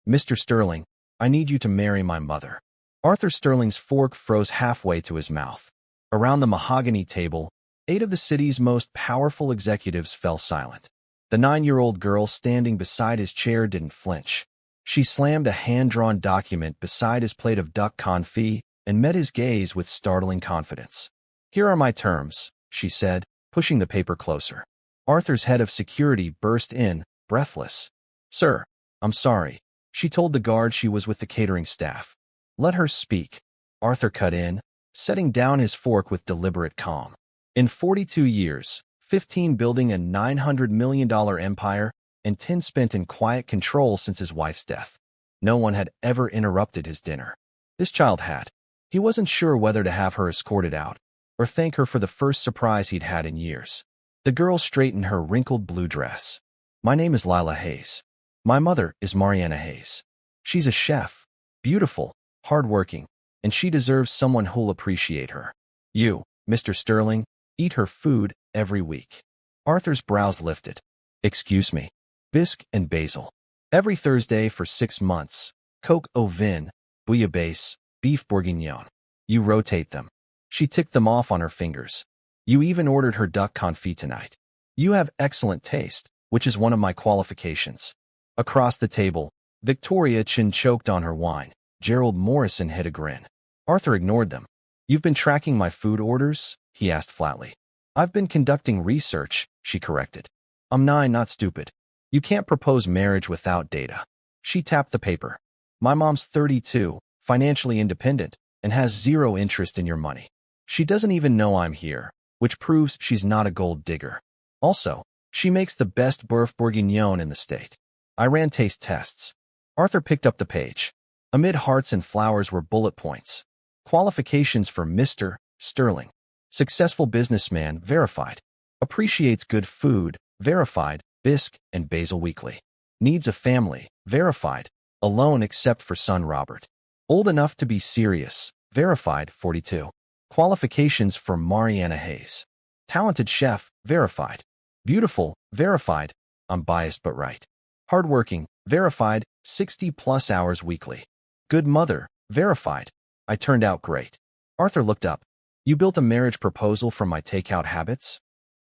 Mr. Sterling, I need you to marry my mother. Arthur Sterling's fork froze halfway to his mouth. Around the mahogany table, 8 of the city's most powerful executives fell silent. The 9-year-old girl standing beside his chair didn't flinch. She slammed a hand-drawn document beside his plate of duck confit and met his gaze with startling confidence. Here are my terms, she said, pushing the paper closer. Arthur's head of security burst in, breathless. Sir, I'm sorry. She told the guard she was with the catering staff. Let her speak. Arthur cut in, setting down his fork with deliberate calm. In 42 years, 15 building a $900 million empire, and 10 spent in quiet control since his wife's death. No one had ever interrupted his dinner. This child had. He wasn't sure whether to have her escorted out, or thank her for the first surprise he'd had in years. The girl straightened her wrinkled blue dress. My name is Lila Hayes. My mother is Mariana Hayes. She's a chef, beautiful, hardworking, and she deserves someone who'll appreciate her. You, Mr. Sterling, eat her food every week. Arthur's brows lifted. Excuse me. Bisque and basil. Every Thursday for 6 months. Coq au vin, bouillabaisse, beef bourguignon. You rotate them. She ticked them off on her fingers. You even ordered her duck confit tonight. You have excellent taste, which is one of my qualifications. Across the table, Victoria Chin choked on her wine. Gerald Morrison hid a grin. Arthur ignored them. You've been tracking my food orders? He asked flatly. I've been conducting research, she corrected. I'm 9, not stupid. You can't propose marriage without data. She tapped the paper. My mom's 32, financially independent, and has 0 interest in your money. She doesn't even know I'm here, which proves she's not a gold digger. Also, she makes the best beef bourguignon in the state. I ran taste tests. Arthur picked up the page. Amid hearts and flowers were bullet points. Qualifications for Mr. Sterling. Successful businessman, verified. Appreciates good food, verified, bisque and basil weekly. Needs a family, verified. Alone except for son Robert. Old enough to be serious, verified, 42. Qualifications for Mariana Hayes. Talented chef, verified. Beautiful, verified. I'm biased but right. Hardworking, verified, 60+ hours weekly. Good mother, verified. I turned out great. Arthur looked up. You built a marriage proposal from my takeout habits?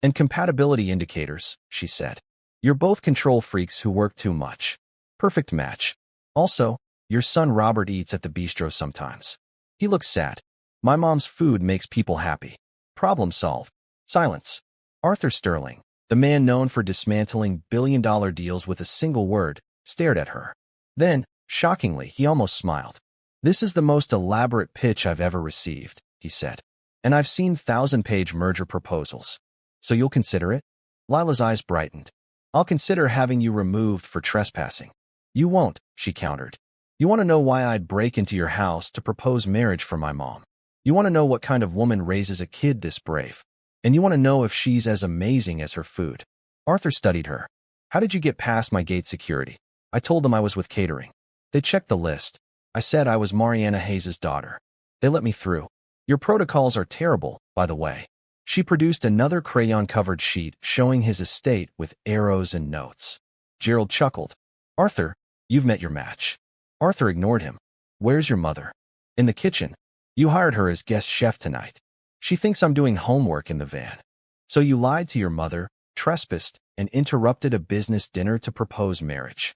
And compatibility indicators, she said. You're both control freaks who work too much. Perfect match. Also, your son Robert eats at the bistro sometimes. He looks sad. My mom's food makes people happy. Problem solved. Silence. Arthur Sterling, the man known for dismantling billion-dollar deals with a single word, stared at her. Then, shockingly, he almost smiled. This is the most elaborate pitch I've ever received, he said. And I've seen 1,000-page merger proposals. So you'll consider it? Lila's eyes brightened. I'll consider having you removed for trespassing. You won't, she countered. You want to know why I'd break into your house to propose marriage for my mom. You want to know what kind of woman raises a kid this brave. And you want to know if she's as amazing as her food. Arthur studied her. How did you get past my gate security? I told them I was with catering. They checked the list. I said I was Mariana Hayes' daughter. They let me through. Your protocols are terrible, by the way. She produced another crayon-covered sheet showing his estate with arrows and notes. Gerald chuckled. Arthur, you've met your match. Arthur ignored him. Where's your mother? In the kitchen. You hired her as guest chef tonight. She thinks I'm doing homework in the van. So you lied to your mother, trespassed, and interrupted a business dinner to propose marriage.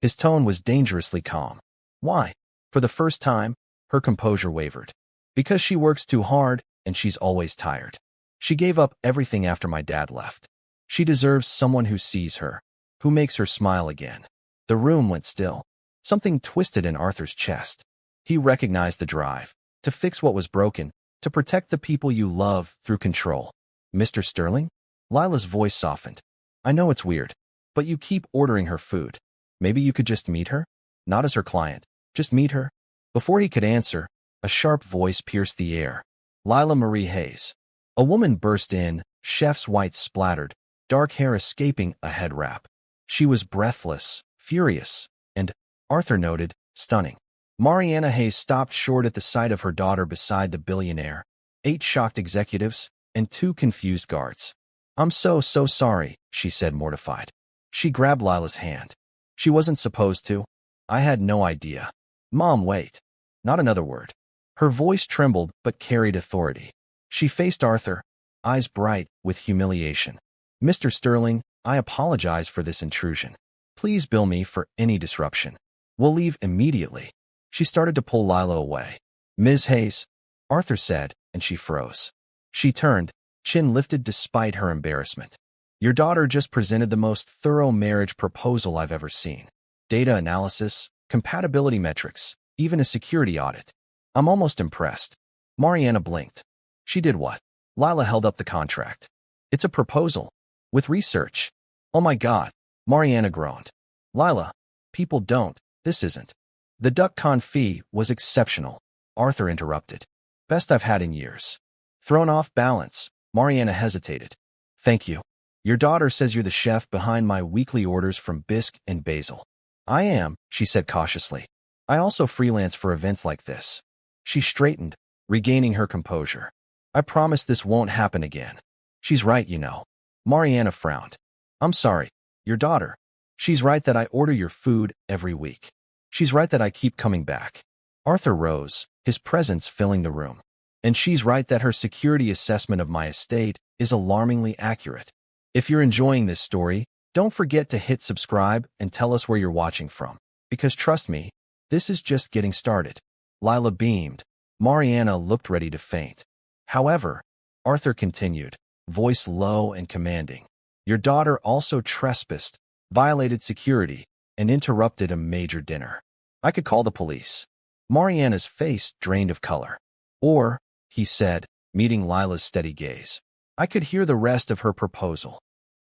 His tone was dangerously calm. Why? For the first time, her composure wavered. Because she works too hard, and she's always tired. She gave up everything after my dad left. She deserves someone who sees her, who makes her smile again. The room went still. Something twisted in Arthur's chest. He recognized the drive, to fix what was broken, to protect the people you love through control. Mr. Sterling? Lila's voice softened. I know it's weird, but you keep ordering her food. Maybe you could just meet her? Not as her client, just meet her. Before he could answer, a sharp voice pierced the air. Lila Marie Hayes. A woman burst in, chef's white splattered, dark hair escaping a head wrap. She was breathless, furious, and, Arthur noted, stunning. Mariana Hayes stopped short at the sight of her daughter beside the billionaire, 8 shocked executives, and 2 confused guards. I'm so sorry, she said mortified. She grabbed Lila's hand. She wasn't supposed to. I had no idea. Mom, wait. Not another word. Her voice trembled but carried authority. She faced Arthur, eyes bright with humiliation. Mr. Sterling, I apologize for this intrusion. Please bill me for any disruption. We'll leave immediately. She started to pull Lila away. Ms. Hayes, Arthur said, and she froze. She turned, chin lifted despite her embarrassment. Your daughter just presented the most thorough marriage proposal I've ever seen. Data analysis, compatibility metrics, even a security audit. I'm almost impressed. Mariana blinked. She did what? Lila held up the contract. It's a proposal. With research. Oh my God. Mariana groaned. Lila, people don't. This isn't. The duck confit was exceptional. Arthur interrupted. Best I've had in years. Thrown off balance, Mariana hesitated. Thank you. Your daughter says you're the chef behind my weekly orders from bisque and basil. I am, she said cautiously. I also freelance for events like this. She straightened, regaining her composure. I promise this won't happen again. She's right, you know. Mariana frowned. I'm sorry. Your daughter. She's right that I order your food every week. She's right that I keep coming back. Arthur rose, his presence filling the room. And she's right that her security assessment of my estate is alarmingly accurate. If you're enjoying this story, don't forget to hit subscribe and tell us where you're watching from. Because trust me, this is just getting started. Lila beamed. Mariana looked ready to faint. However, Arthur continued, voice low and commanding. Your daughter also trespassed, violated security, and interrupted a major dinner. I could call the police. Mariana's face drained of color. Or, he said, meeting Lila's steady gaze, I could hear the rest of her proposal.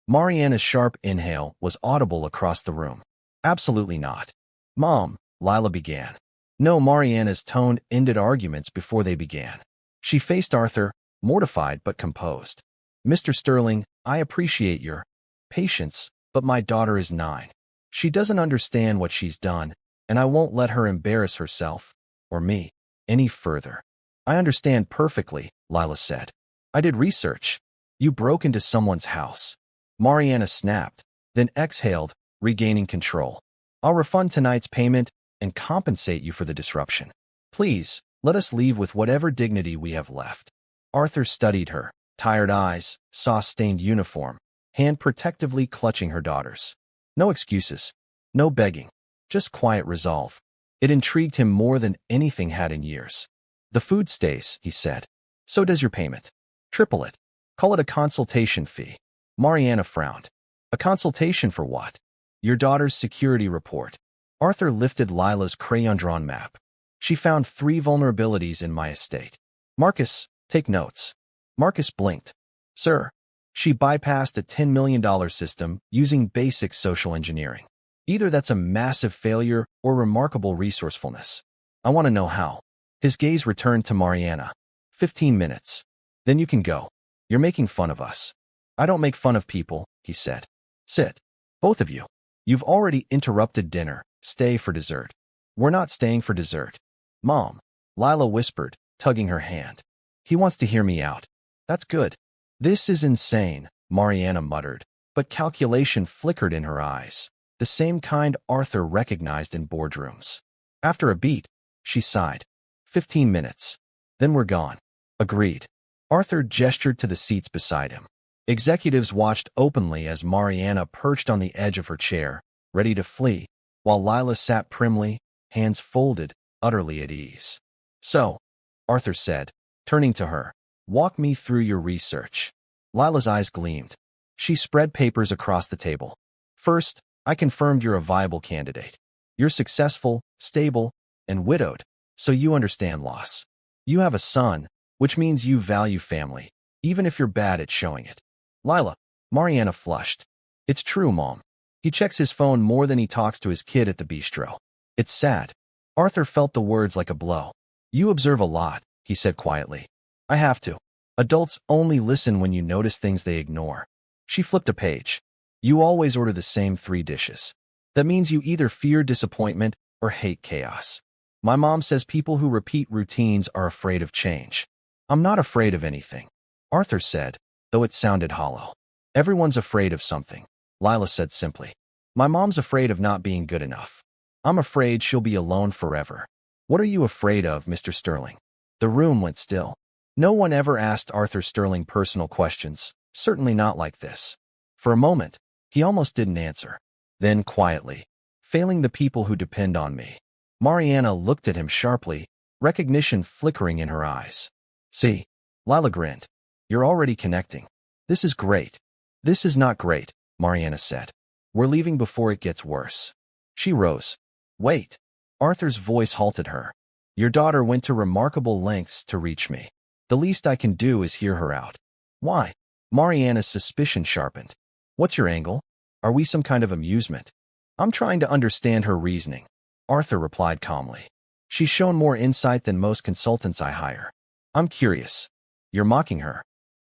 Mariana's sharp inhale was audible across the room. Absolutely not. Mom, Lila began. No, Mariana's tone ended arguments before they began. She faced Arthur, mortified but composed. Mr. Sterling, I appreciate your patience, but my daughter is 9. She doesn't understand what she's done, and I won't let her embarrass herself, or me, any further. I understand perfectly, Lila said. I did research. You broke into someone's house. Mariana snapped, then exhaled, regaining control. I'll refund tonight's payment and compensate you for the disruption. Please, let us leave with whatever dignity we have left. Arthur studied her, tired eyes, sauce-stained uniform, hand protectively clutching her daughter's. No excuses, no begging, just quiet resolve. It intrigued him more than anything had in years. The food stays, he said. So does your payment. Triple it. Call it a consultation fee. Mariana frowned. A consultation for what? Your daughter's security report. Arthur lifted Lila's crayon-drawn map. She found 3 vulnerabilities in my estate. Marcus, take notes. Marcus blinked. Sir. She bypassed a $10 million system using basic social engineering. Either that's a massive failure or remarkable resourcefulness. I want to know how. His gaze returned to Mariana. 15 minutes. Then you can go. You're making fun of us. I don't make fun of people, he said. Sit. Both of you. You've already interrupted dinner. Stay for dessert. We're not staying for dessert. Mom, Lila whispered, tugging her hand. He wants to hear me out. That's good. This is insane, Mariana muttered, but calculation flickered in her eyes, the same kind Arthur recognized in boardrooms. After a beat, she sighed. 15 minutes. Then we're gone. Agreed. Arthur gestured to the seats beside him. Executives watched openly as Mariana perched on the edge of her chair, ready to flee, while Lila sat primly, hands folded, utterly at ease. So, Arthur said, turning to her, walk me through your research. Lila's eyes gleamed. She spread papers across the table. First, I confirmed you're a viable candidate. You're successful, stable, and widowed, so you understand loss. You have a son, which means you value family, even if you're bad at showing it. Lila, Mariana flushed. It's true, Mom. He checks his phone more than he talks to his kid at the bistro. It's sad. Arthur felt the words like a blow. You observe a lot, he said quietly. I have to. Adults only listen when you notice things they ignore. She flipped a page. You always order the same 3 dishes. That means you either fear disappointment or hate chaos. My mom says people who repeat routines are afraid of change. I'm not afraid of anything, Arthur said, though it sounded hollow. Everyone's afraid of something, Lila said simply. My mom's afraid of not being good enough. I'm afraid she'll be alone forever. What are you afraid of, Mr. Sterling? The room went still. No one ever asked Arthur Sterling personal questions, certainly not like this. For a moment, he almost didn't answer. Then quietly, failing the people who depend on me. Mariana looked at him sharply, recognition flickering in her eyes. See, Lila grinned. You're already connecting. This is great. This is not great, Mariana said. We're leaving before it gets worse. She rose. Wait. Arthur's voice halted her. Your daughter went to remarkable lengths to reach me. The least I can do is hear her out. Why? Mariana's suspicion sharpened. What's your angle? Are we some kind of amusement? I'm trying to understand her reasoning. Arthur replied calmly. She's shown more insight than most consultants I hire. I'm curious. You're mocking her.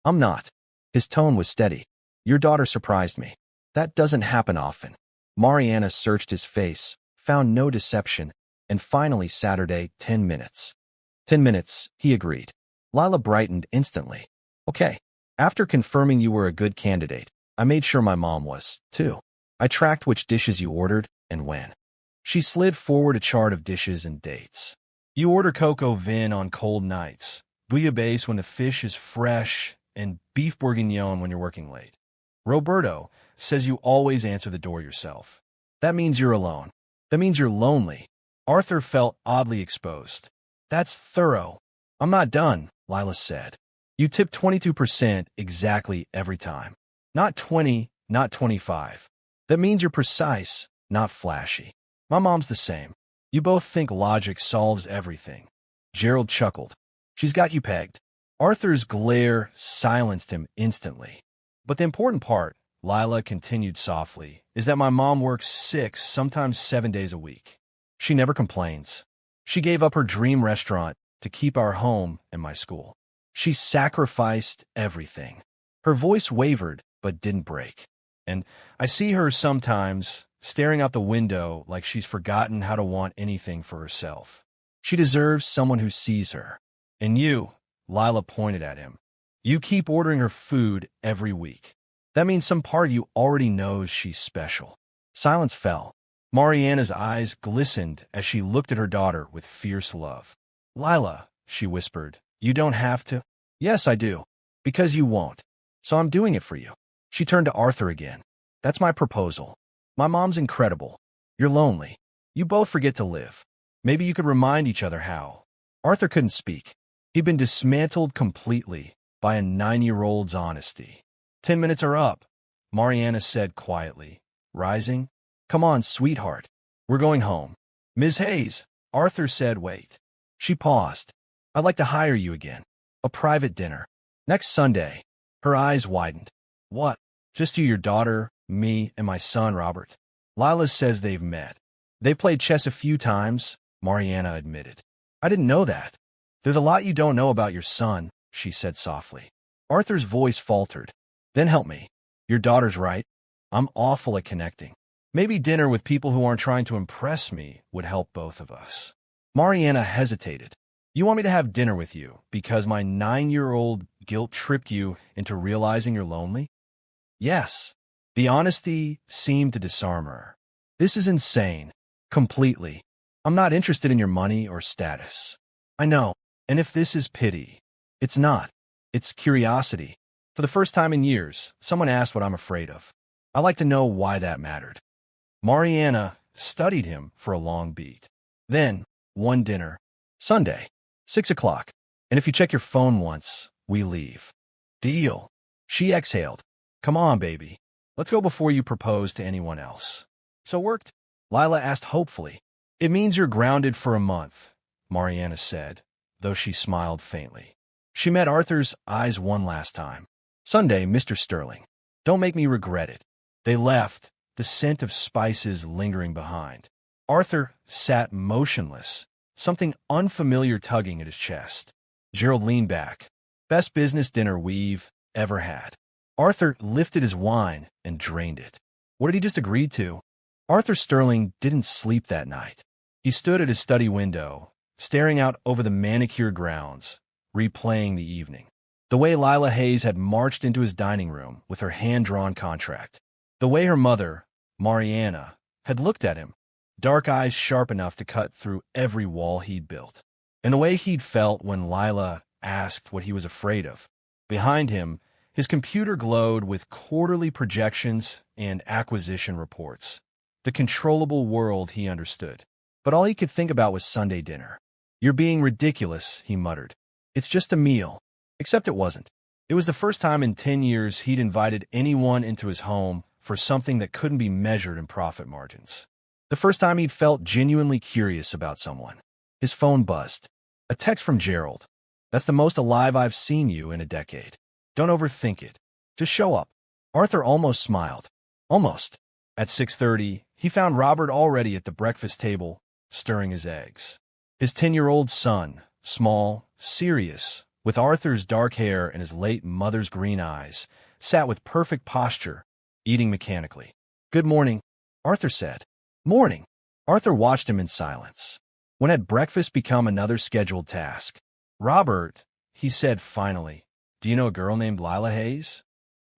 I'm not. His tone was steady. Your daughter surprised me. That doesn't happen often. Mariana searched his face, found no deception, and finally Saturday, 10 minutes. 10 minutes, he agreed. Lila brightened instantly. Okay. After confirming you were a good candidate, I made sure my mom was, too. I tracked which dishes you ordered and when. She slid forward a chart of dishes and dates. You order coco vin on cold nights, bouillabaisse when the fish is fresh, and beef bourguignon when you're working late. Roberto says you always answer the door yourself. That means you're alone. That means you're lonely. Arthur felt oddly exposed. That's thorough. I'm not done, Lila said. You tip 22% exactly every time. Not 20, not 25. That means you're precise, not flashy. My mom's the same. You both think logic solves everything. Gerald chuckled. She's got you pegged. Arthur's glare silenced him instantly. But the important part, Lila continued softly, is that my mom works 6, sometimes 7 days a week. She never complains. She gave up her dream restaurant to keep our home and my school. She sacrificed everything. Her voice wavered, but didn't break. And I see her sometimes staring out the window like she's forgotten how to want anything for herself. She deserves someone who sees her. And you, Lila pointed at him, you keep ordering her food every week. That means some part of you already knows she's special. Silence fell. Mariana's eyes glistened as she looked at her daughter with fierce love. Lila, she whispered, you don't have to. Yes, I do. Because you won't. So I'm doing it for you. She turned to Arthur again. That's my proposal. My mom's incredible. You're lonely. You both forget to live. Maybe you could remind each other how. Arthur couldn't speak. He'd been dismantled completely by a 9-year-old's honesty. 10 minutes are up, Mariana said quietly, rising. Come on, sweetheart. We're going home. Ms. Hayes, Arthur said wait. She paused. I'd like to hire you again. A private dinner. Next Sunday. Her eyes widened. What? Just you, your daughter, me, and my son, Robert. Lila says they've met. They played chess a few times, Mariana admitted. I didn't know that. There's a lot you don't know about your son, she said softly. Arthur's voice faltered. Then help me. Your daughter's right. I'm awful at connecting. Maybe dinner with people who aren't trying to impress me would help both of us. Mariana hesitated. You want me to have dinner with you because my 9-year-old guilt tripped you into realizing you're lonely? Yes. The honesty seemed to disarm her. This is insane. Completely. I'm not interested in your money or status. I know. And if this is pity, it's not. It's curiosity. For the first time in years, someone asked what I'm afraid of. I like to know why that mattered. Mariana studied him for a long beat. Then, one dinner. Sunday, 6 o'clock. And if you check your phone once, we leave. Deal. She exhaled. Come on, baby. Let's go before you propose to anyone else. So worked? Lila asked hopefully. It means you're grounded for a month, Mariana said, though she smiled faintly. She met Arthur's eyes one last time. Sunday, Mr. Sterling. Don't make me regret it. They left, the scent of spices lingering behind. Arthur sat motionless, something unfamiliar tugging at his chest. Gerald leaned back. Best business dinner we've ever had. Arthur lifted his wine and drained it. What had he just agreed to? Arthur Sterling didn't sleep that night. He stood at his study window, staring out over the manicured grounds, replaying the evening. The way Lila Hayes had marched into his dining room with her hand-drawn contract. The way her mother, Mariana, had looked at him, dark eyes sharp enough to cut through every wall he'd built. And the way he'd felt when Lila asked what he was afraid of. Behind him, his computer glowed with quarterly projections and acquisition reports. The controllable world he understood. But all he could think about was Sunday dinner. "You're being ridiculous," he muttered. "It's just a meal." Except it wasn't. It was the first time in 10 years he'd invited anyone into his home for something that couldn't be measured in profit margins. The first time he'd felt genuinely curious about someone. His phone buzzed. A text from Gerald. "That's the most alive I've seen you in a decade. Don't overthink it. Just show up." Arthur almost smiled. Almost. At 6:30, he found Robert already at the breakfast table, stirring his eggs. His 10-year-old son, small, serious, with Arthur's dark hair and his late mother's green eyes, sat with perfect posture, eating mechanically. "Good morning," Arthur said. "Morning." Arthur watched him in silence. When had breakfast become another scheduled task? "Robert," he said finally, "do you know a girl named Lila Hayes?"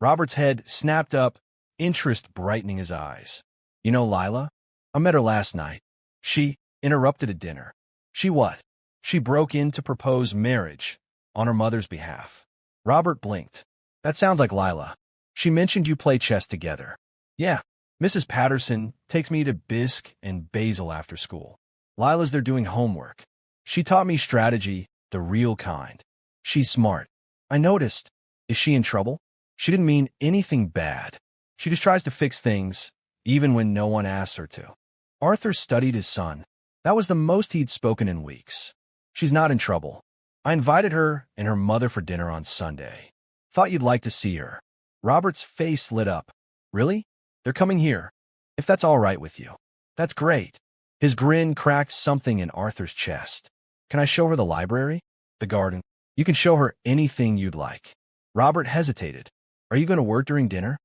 Robert's head snapped up, interest brightening his eyes. "You know Lila? I met her last night. She interrupted at dinner." "She what?" "She broke in to propose marriage on her mother's behalf." Robert blinked. "That sounds like Lila. She mentioned you play chess together." "Yeah. Mrs. Patterson takes me to bisque and basil after school. Lila's there doing homework. She taught me strategy, the real kind. She's smart." "I noticed." "Is she in trouble?" "She didn't mean anything bad. She just tries to fix things, even when no one asks her to." Arthur studied his son. That was the most he'd spoken in weeks. "She's not in trouble. I invited her and her mother for dinner on Sunday. Thought you'd like to see her." Robert's face lit up. "Really? They're coming here. If that's all right with you." "That's great." His grin cracked something in Arthur's chest. "Can I show her the library? The garden? You can show her anything you'd like." Robert hesitated. "Are you going to work during dinner?"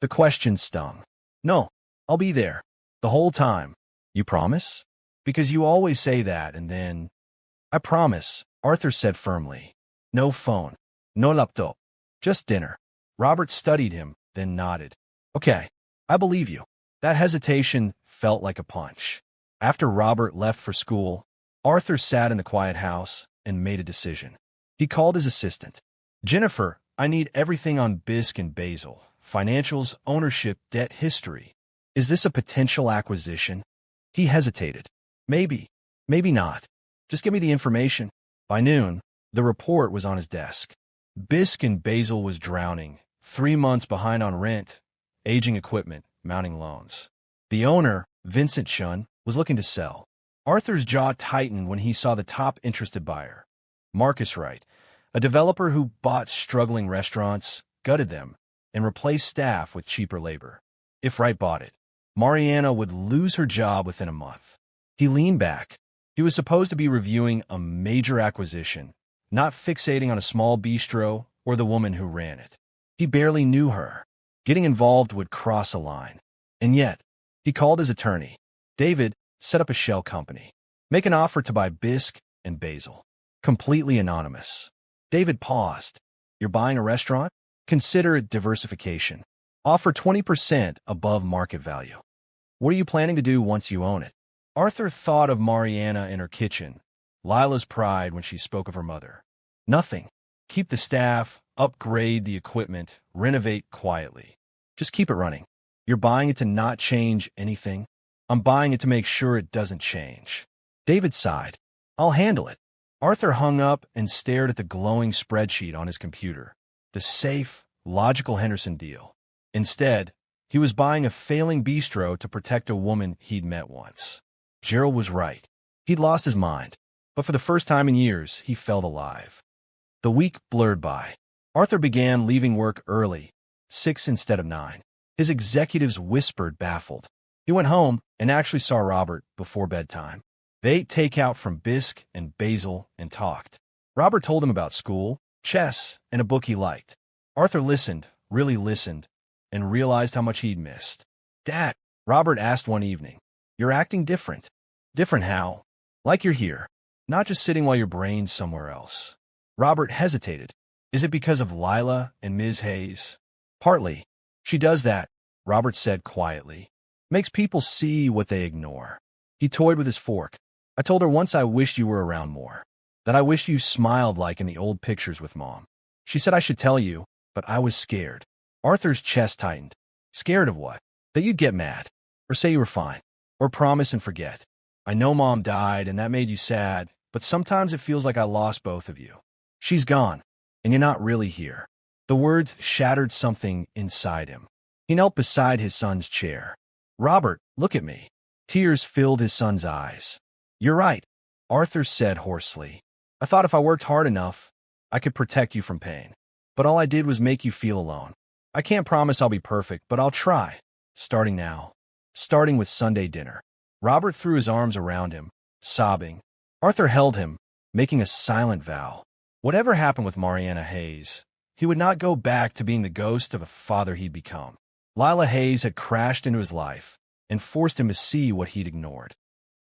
The question stung. "No, I'll be there. The whole time." "You promise?" "Because you always say that, and then—" "I promise," Arthur said firmly. "No phone. No laptop. Just dinner." Robert studied him, then nodded. "Okay, I believe you." That hesitation felt like a punch. After Robert left for school, Arthur sat in the quiet house and made a decision. He called his assistant. "Jennifer, I need everything on bisque and basil. Financials, ownership, debt history. Is this a potential acquisition?" He hesitated. "Maybe. Maybe not. Just give me the information." By noon, the report was on his desk. Bisque and Basil was drowning, 3 months behind on rent, aging equipment, mounting loans. The owner, Vincent Shun, was looking to sell. Arthur's jaw tightened when he saw the top interested buyer. Marcus Wright, a developer who bought struggling restaurants, gutted them, and replaced staff with cheaper labor. If Wright bought it, Mariana would lose her job within a month. He leaned back. He was supposed to be reviewing a major acquisition, not fixating on a small bistro or the woman who ran it. He barely knew her. Getting involved would cross a line. And yet, he called his attorney. "David, set up a shell company. Make an offer to buy bisque and basil." Completely anonymous. David paused. "You're buying a restaurant? Consider it diversification. Offer 20% above market value." "What are you planning to do once you own it?" Arthur thought of Mariana in her kitchen, Lila's pride when she spoke of her mother. "Nothing. Keep the staff, upgrade the equipment, renovate quietly. Just keep it running." "You're buying it to not change anything?" "I'm buying it to make sure it doesn't change." David sighed. "I'll handle it." Arthur hung up and stared at the glowing spreadsheet on his computer. The safe, logical Henderson deal. Instead, he was buying a failing bistro to protect a woman he'd met once. Gerald was right. He'd lost his mind, but for the first time in years, he felt alive. The week blurred by. Arthur began leaving work early, 6 instead of 9. His executives whispered, baffled. He went home and actually saw Robert before bedtime. They ate takeout from bisque and basil and talked. Robert told him about school, chess, and a book he liked. Arthur listened, really listened, and realized how much he'd missed. "Dad," Robert asked one evening, "you're acting different." "Different how?" "Like you're here, not just sitting while your brain's somewhere else." Robert hesitated. "Is it because of Lila and Ms. Hayes?" "Partly. She does that," Robert said quietly. "Makes people see what they ignore." He toyed with his fork. I told her once I wished you were around more. That I wish you smiled like in the old pictures with Mom. She said I should tell you, but I was scared. Arthur's chest tightened. Scared of what? That you'd get mad. Or say you were fine. Or promise and forget. I know Mom died and that made you sad, but sometimes it feels like I lost both of you. She's gone, and you're not really here. The words shattered something inside him. He knelt beside his son's chair. Robert, look at me. Tears filled his son's eyes. You're right, Arthur said hoarsely. I thought if I worked hard enough, I could protect you from pain. But all I did was make you feel alone. I can't promise I'll be perfect, but I'll try. Starting now. Starting with Sunday dinner. Robert threw his arms around him, sobbing. Arthur held him, making a silent vow. Whatever happened with Mariana Hayes, he would not go back to being the ghost of a father he'd become. Lila Hayes had crashed into his life and forced him to see what he'd ignored.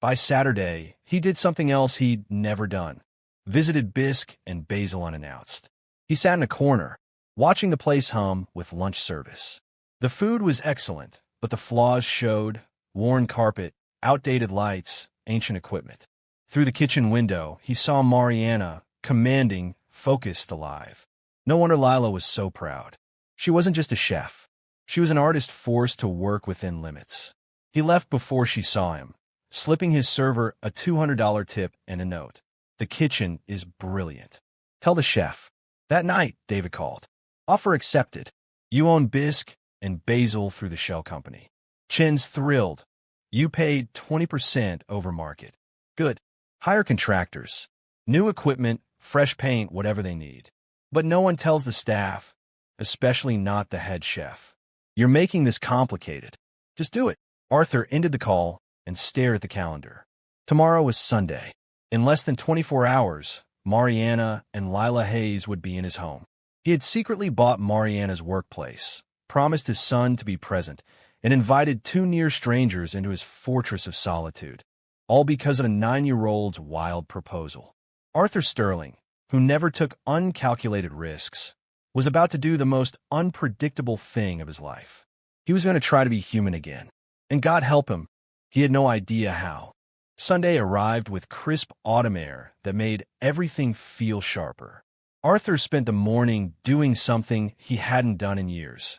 By Saturday, he did something else he'd never done. Visited Bisque and Basil unannounced. He sat in a corner, watching the place hum with lunch service. The food was excellent, but the flaws showed: worn carpet, outdated lights, ancient equipment. Through the kitchen window, he saw Mariana, commanding, focused, alive. No wonder Lila was so proud. She wasn't just a chef. She was an artist forced to work within limits. He left before she saw him, slipping his server a $200 tip and a note. The kitchen is brilliant. Tell the chef. That night, David called. Offer accepted. You own Bisque and Basil through the shell company. Chin's thrilled. You paid 20% over market. Good. Hire contractors. New equipment, fresh paint, whatever they need. But no one tells the staff, especially not the head chef. You're making this complicated. Just do it. Arthur ended the call and stared at the calendar. Tomorrow was Sunday. In less than 24 hours, Mariana and Lila Hayes would be in his home. He had secretly bought Mariana's workplace, promised his son to be present, and invited two near strangers into his fortress of solitude, all because of a 9-year-old's wild proposal. Arthur Sterling, who never took uncalculated risks, was about to do the most unpredictable thing of his life. He was going to try to be human again. And God help him, he had no idea how. Sunday arrived with crisp autumn air that made everything feel sharper. Arthur spent the morning doing something he hadn't done in years,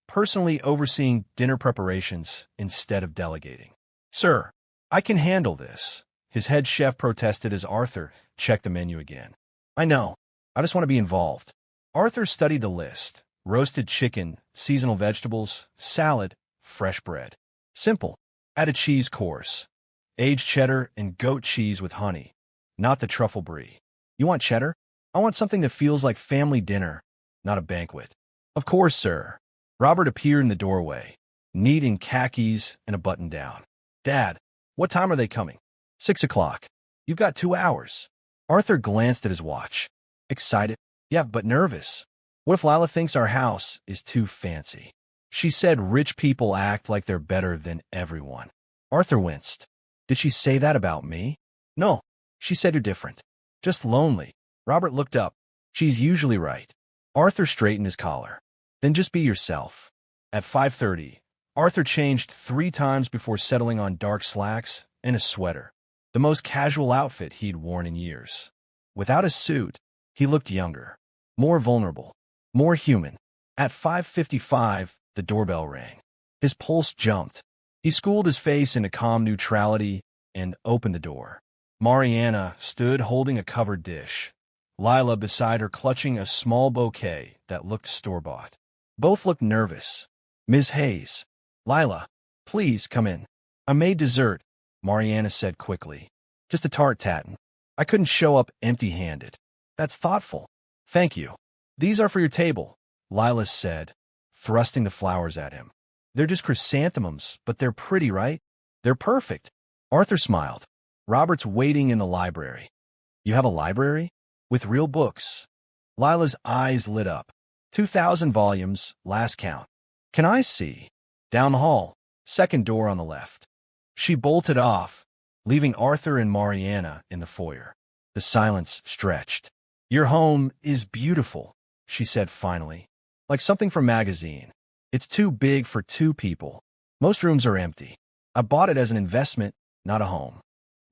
personally overseeing dinner preparations instead of delegating. Sir, I can handle this, his head chef protested as Arthur checked the menu again. I know. I just want to be involved. Arthur studied the list. Roasted chicken, seasonal vegetables, salad, fresh bread. Simple. Add a cheese course. Aged cheddar and goat cheese with honey, not the truffle brie. You want cheddar? I want something that feels like family dinner, not a banquet. Of course, sir. Robert appeared in the doorway, neat in khakis and a button-down. Dad, what time are they coming? 6 o'clock. You've got 2 hours. Arthur glanced at his watch. Excited? Yeah, but nervous. What if Lila thinks our house is too fancy? She said rich people act like they're better than everyone. Arthur winced. Did she say that about me? No. She said you're different. Just lonely. Robert looked up. She's usually right. Arthur straightened his collar. Then just be yourself. At 5:30, Arthur changed 3 times before settling on dark slacks and a sweater, the most casual outfit he'd worn in years. Without a suit, he looked younger, more vulnerable, more human. At 5:55, the doorbell rang. His pulse jumped. He schooled his face into calm neutrality and opened the door. Mariana stood holding a covered dish, Lila beside her clutching a small bouquet that looked store-bought. Both looked nervous. Ms. Hayes. Lila, please come in. I made dessert, Mariana said quickly. Just a tart tatin. I couldn't show up empty-handed. That's thoughtful. Thank you. These are for your table, Lila said, thrusting the flowers at him. They're just chrysanthemums, but they're pretty, right? They're perfect. Arthur smiled. Robert's waiting in the library. You have a library? With real books. Lila's eyes lit up. 2,000 volumes, last count. Can I see? Down the hall, second door on the left. She bolted off, leaving Arthur and Mariana in the foyer. The silence stretched. Your home is beautiful, she said finally. Like something from a magazine. It's too big for 2 people. Most rooms are empty. I bought it as an investment, not a home.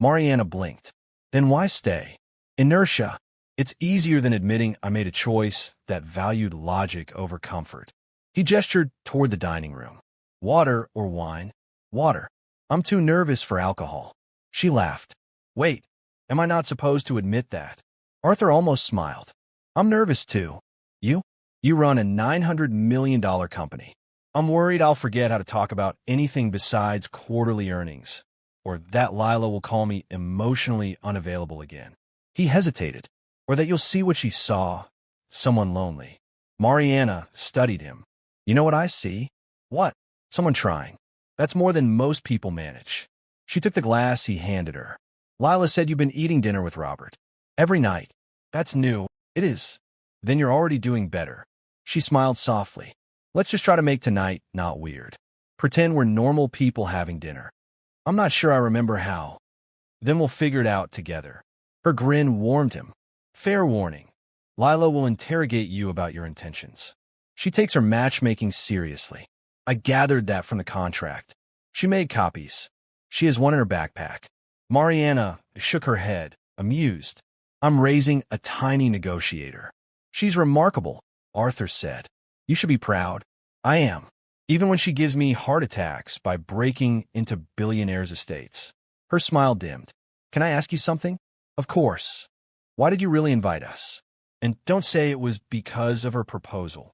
Mariana blinked. Then why stay? Inertia. It's easier than admitting I made a choice that valued logic over comfort. He gestured toward the dining room. Water or wine? Water. I'm too nervous for alcohol. She laughed. Wait, am I not supposed to admit that? Arthur almost smiled. I'm nervous too. You? You run a $900 million company. I'm worried I'll forget how to talk about anything besides quarterly earnings, or that Lila will call me emotionally unavailable again. He hesitated. Or that you'll see what she saw, someone lonely. Mariana studied him. You know what I see? What? Someone trying. That's more than most people manage. She took the glass he handed her. Lila said you've been eating dinner with Robert. Every night. That's new. It is. Then you're already doing better. She smiled softly. Let's just try to make tonight not weird. Pretend we're normal people having dinner. I'm not sure I remember how. Then we'll figure it out together. Her grin warmed him. Fair warning. Lila will interrogate you about your intentions. She takes her matchmaking seriously. I gathered that from the contract. She made copies. She has one in her backpack. Mariana shook her head, amused. I'm raising a tiny negotiator. She's remarkable, Arthur said. You should be proud. I am. Even when she gives me heart attacks by breaking into billionaires' estates. Her smile dimmed. Can I ask you something? Of course. Why did you really invite us? And don't say it was because of her proposal.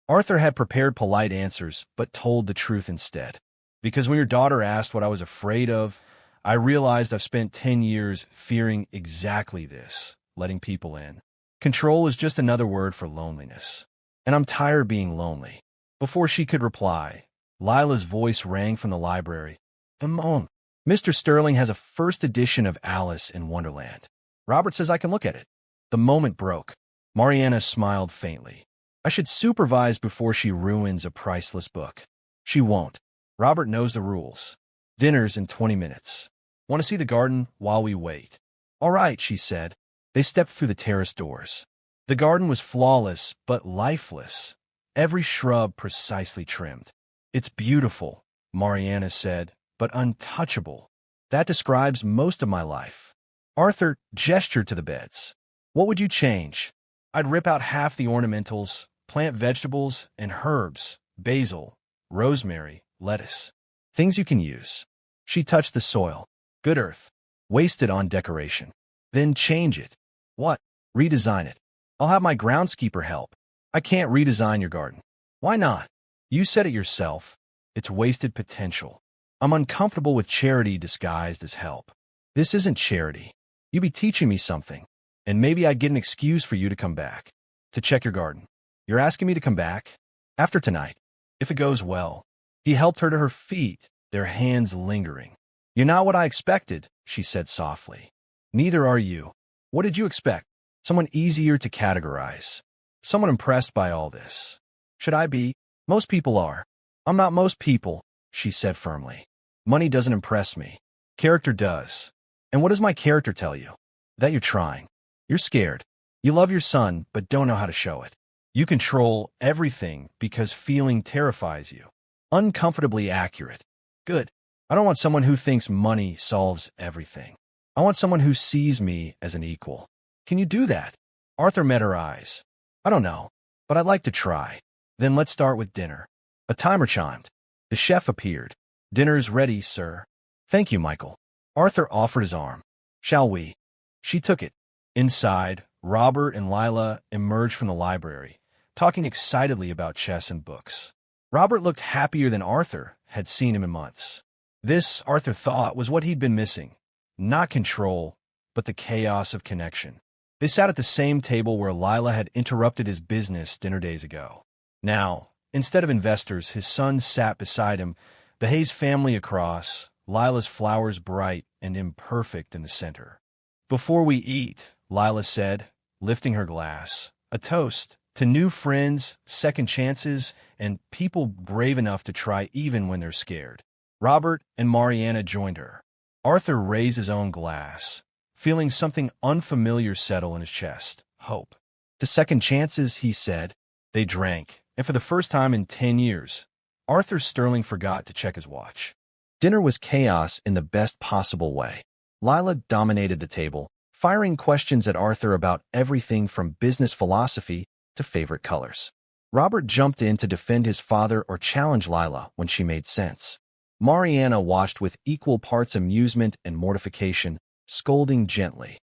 Arthur had prepared polite answers, but told the truth instead. Because when your daughter asked what I was afraid of, I realized I've spent 10 years fearing exactly this, letting people in. Control is just another word for loneliness. And I'm tired of being lonely. Before she could reply, Lila's voice rang from the library. Mr. Sterling has a first edition of Alice in Wonderland. Robert says I can look at it. The moment broke. Mariana smiled faintly. I should supervise before she ruins a priceless book. She won't. Robert knows the rules. Dinner's in 20 minutes. Want to see the garden while we wait? All right, she said. They stepped through the terrace doors. The garden was flawless, but lifeless. Every shrub precisely trimmed. It's beautiful, Mariana said, but untouchable. That describes most of my life. Arthur gestured to the beds. What would you change? I'd rip out half the ornamentals, plant vegetables and herbs, basil, rosemary, lettuce. Things you can use. She touched the soil. Good earth. Wasted on decoration. Then change it. What? Redesign it. I'll have my groundskeeper help. I can't redesign your garden. Why not? You said it yourself. It's wasted potential. I'm uncomfortable with charity disguised as help. This isn't charity. You'd be teaching me something, and maybe I'd get an excuse for you to come back, to check your garden. You're asking me to come back? After tonight, if it goes well. He helped her to her feet, their hands lingering. You're not what I expected, she said softly. Neither are you. What did you expect? Someone easier to categorize. Someone impressed by all this. Should I be? Most people are. I'm not most people, she said firmly. Money doesn't impress me. Character does. And what does my character tell you? That you're trying. You're scared. You love your son, but don't know how to show it. You control everything because feeling terrifies you. Uncomfortably accurate. Good. I don't want someone who thinks money solves everything. I want someone who sees me as an equal. Can you do that? Arthur met her eyes. I don't know, but I'd like to try. Then let's start with dinner. A timer chimed. The chef appeared. Dinner's ready, sir. Thank you, Michael. Arthur offered his arm. Shall we? She took it. Inside, Robert and Lila emerged from the library, talking excitedly about chess and books. Robert looked happier than Arthur had seen him in months. This, Arthur thought, was what he'd been missing. Not control, but the chaos of connection. They sat at the same table where Lila had interrupted his business dinner days ago. Now, instead of investors, his son sat beside him, the Hayes family across, Lila's flowers bright and imperfect in the center. Before we eat, Lila said, lifting her glass, a toast to new friends, second chances, and people brave enough to try even when they're scared. Robert and Mariana joined her. Arthur raised his own glass, feeling something unfamiliar settle in his chest. Hope. To second chances, he said. They drank, and for the first time in 10 years, Arthur Sterling forgot to check his watch. Dinner was chaos in the best possible way. Lila dominated the table, firing questions at Arthur about everything from business philosophy to favorite colors. Robert jumped in to defend his father or challenge Lila when she made sense. Mariana watched with equal parts amusement and mortification, scolding gently.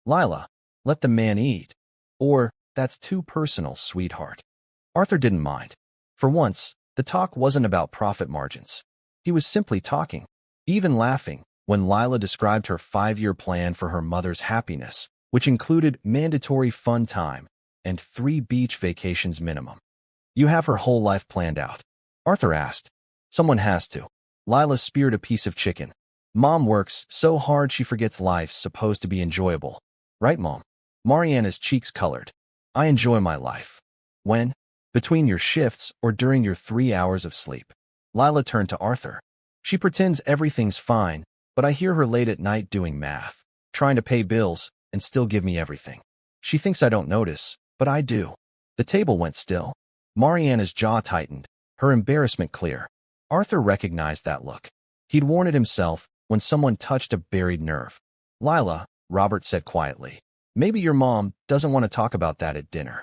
Lila, let the man eat. Or, that's too personal, sweetheart. Arthur didn't mind. For once, the talk wasn't about profit margins. He was simply talking, even laughing, when Lila described her 5-year plan for her mother's happiness, which included mandatory fun time and 3 beach vacations minimum. You have her whole life planned out? Arthur asked. Someone has to. Lila speared a piece of chicken. Mom works so hard she forgets life's supposed to be enjoyable. Right, Mom? Mariana's cheeks colored. I enjoy my life. When? Between your shifts or during your 3 hours of sleep. Lila turned to Arthur. She pretends everything's fine, but I hear her late at night doing math, trying to pay bills, and still give me everything. She thinks I don't notice, but I do. The table went still. Mariana's jaw tightened, her embarrassment clear. Arthur recognized that look. He'd worn it himself when someone touched a buried nerve. Lila, Robert said quietly, maybe your mom doesn't want to talk about that at dinner.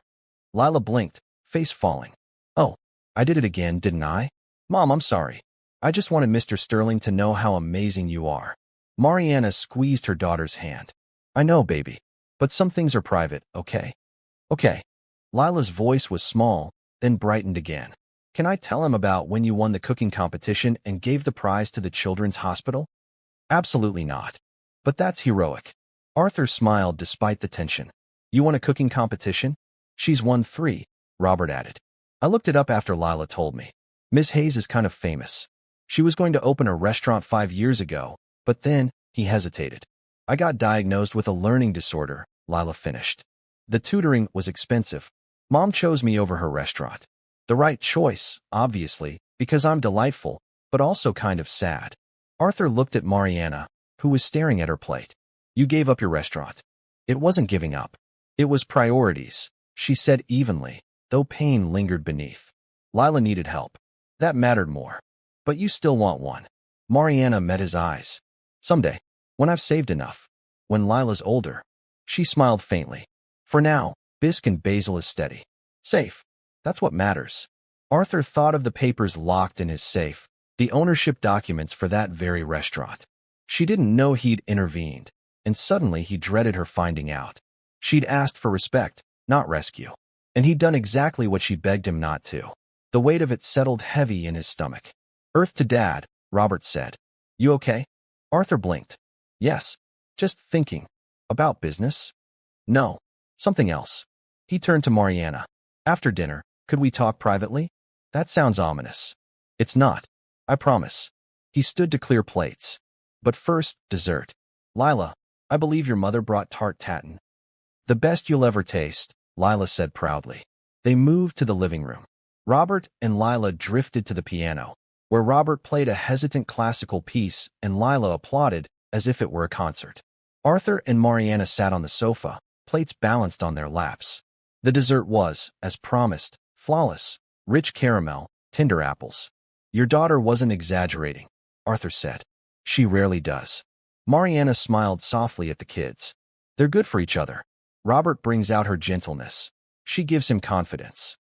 Lila blinked, face falling. Oh, I did it again, didn't I? Mom, I'm sorry. I just wanted Mr. Sterling to know how amazing you are. Mariana squeezed her daughter's hand. I know, baby. But some things are private, okay? Okay. Lila's voice was small, then brightened again. Can I tell him about when you won the cooking competition and gave the prize to the children's hospital? Absolutely not. But that's heroic. Arthur smiled despite the tension. You won a cooking competition? She's won 3, Robert added. I looked it up after Lila told me. Miss Hayes is kind of famous. She was going to open a restaurant 5 years ago, but then he hesitated. I got diagnosed with a learning disorder, Lila finished. The tutoring was expensive. Mom chose me over her restaurant. The right choice, obviously, because I'm delightful, but also kind of sad. Arthur looked at Mariana, who was staring at her plate. You gave up your restaurant. It wasn't giving up. It was priorities, she said evenly, though pain lingered beneath. Lila needed help. That mattered more. But you still want one. Mariana met his eyes. Someday, when I've saved enough. When Lila's older. She smiled faintly. For now, bisque and basil is steady. Safe. That's what matters. Arthur thought of the papers locked in his safe, the ownership documents for that very restaurant. She didn't know he'd intervened, and suddenly he dreaded her finding out. She'd asked for respect, not rescue. And he'd done exactly what she begged him not to. The weight of it settled heavy in his stomach. Earth to Dad, Robert said. You okay? Arthur blinked. Yes. Just thinking. About business? No. Something else. He turned to Mariana. After dinner, could we talk privately? That sounds ominous. It's not. I promise. He stood to clear plates. But first, dessert. Lila, I believe your mother brought tart tatin. The best you'll ever taste, Lila said proudly. They moved to the living room. Robert and Lila drifted to the piano, where Robert played a hesitant classical piece and Lila applauded as if it were a concert. Arthur and Mariana sat on the sofa, plates balanced on their laps. The dessert was, as promised, flawless, rich caramel, tender apples. Your daughter wasn't exaggerating, Arthur said. She rarely does. Mariana smiled softly at the kids. They're good for each other. Robert brings out her gentleness. She gives him confidence.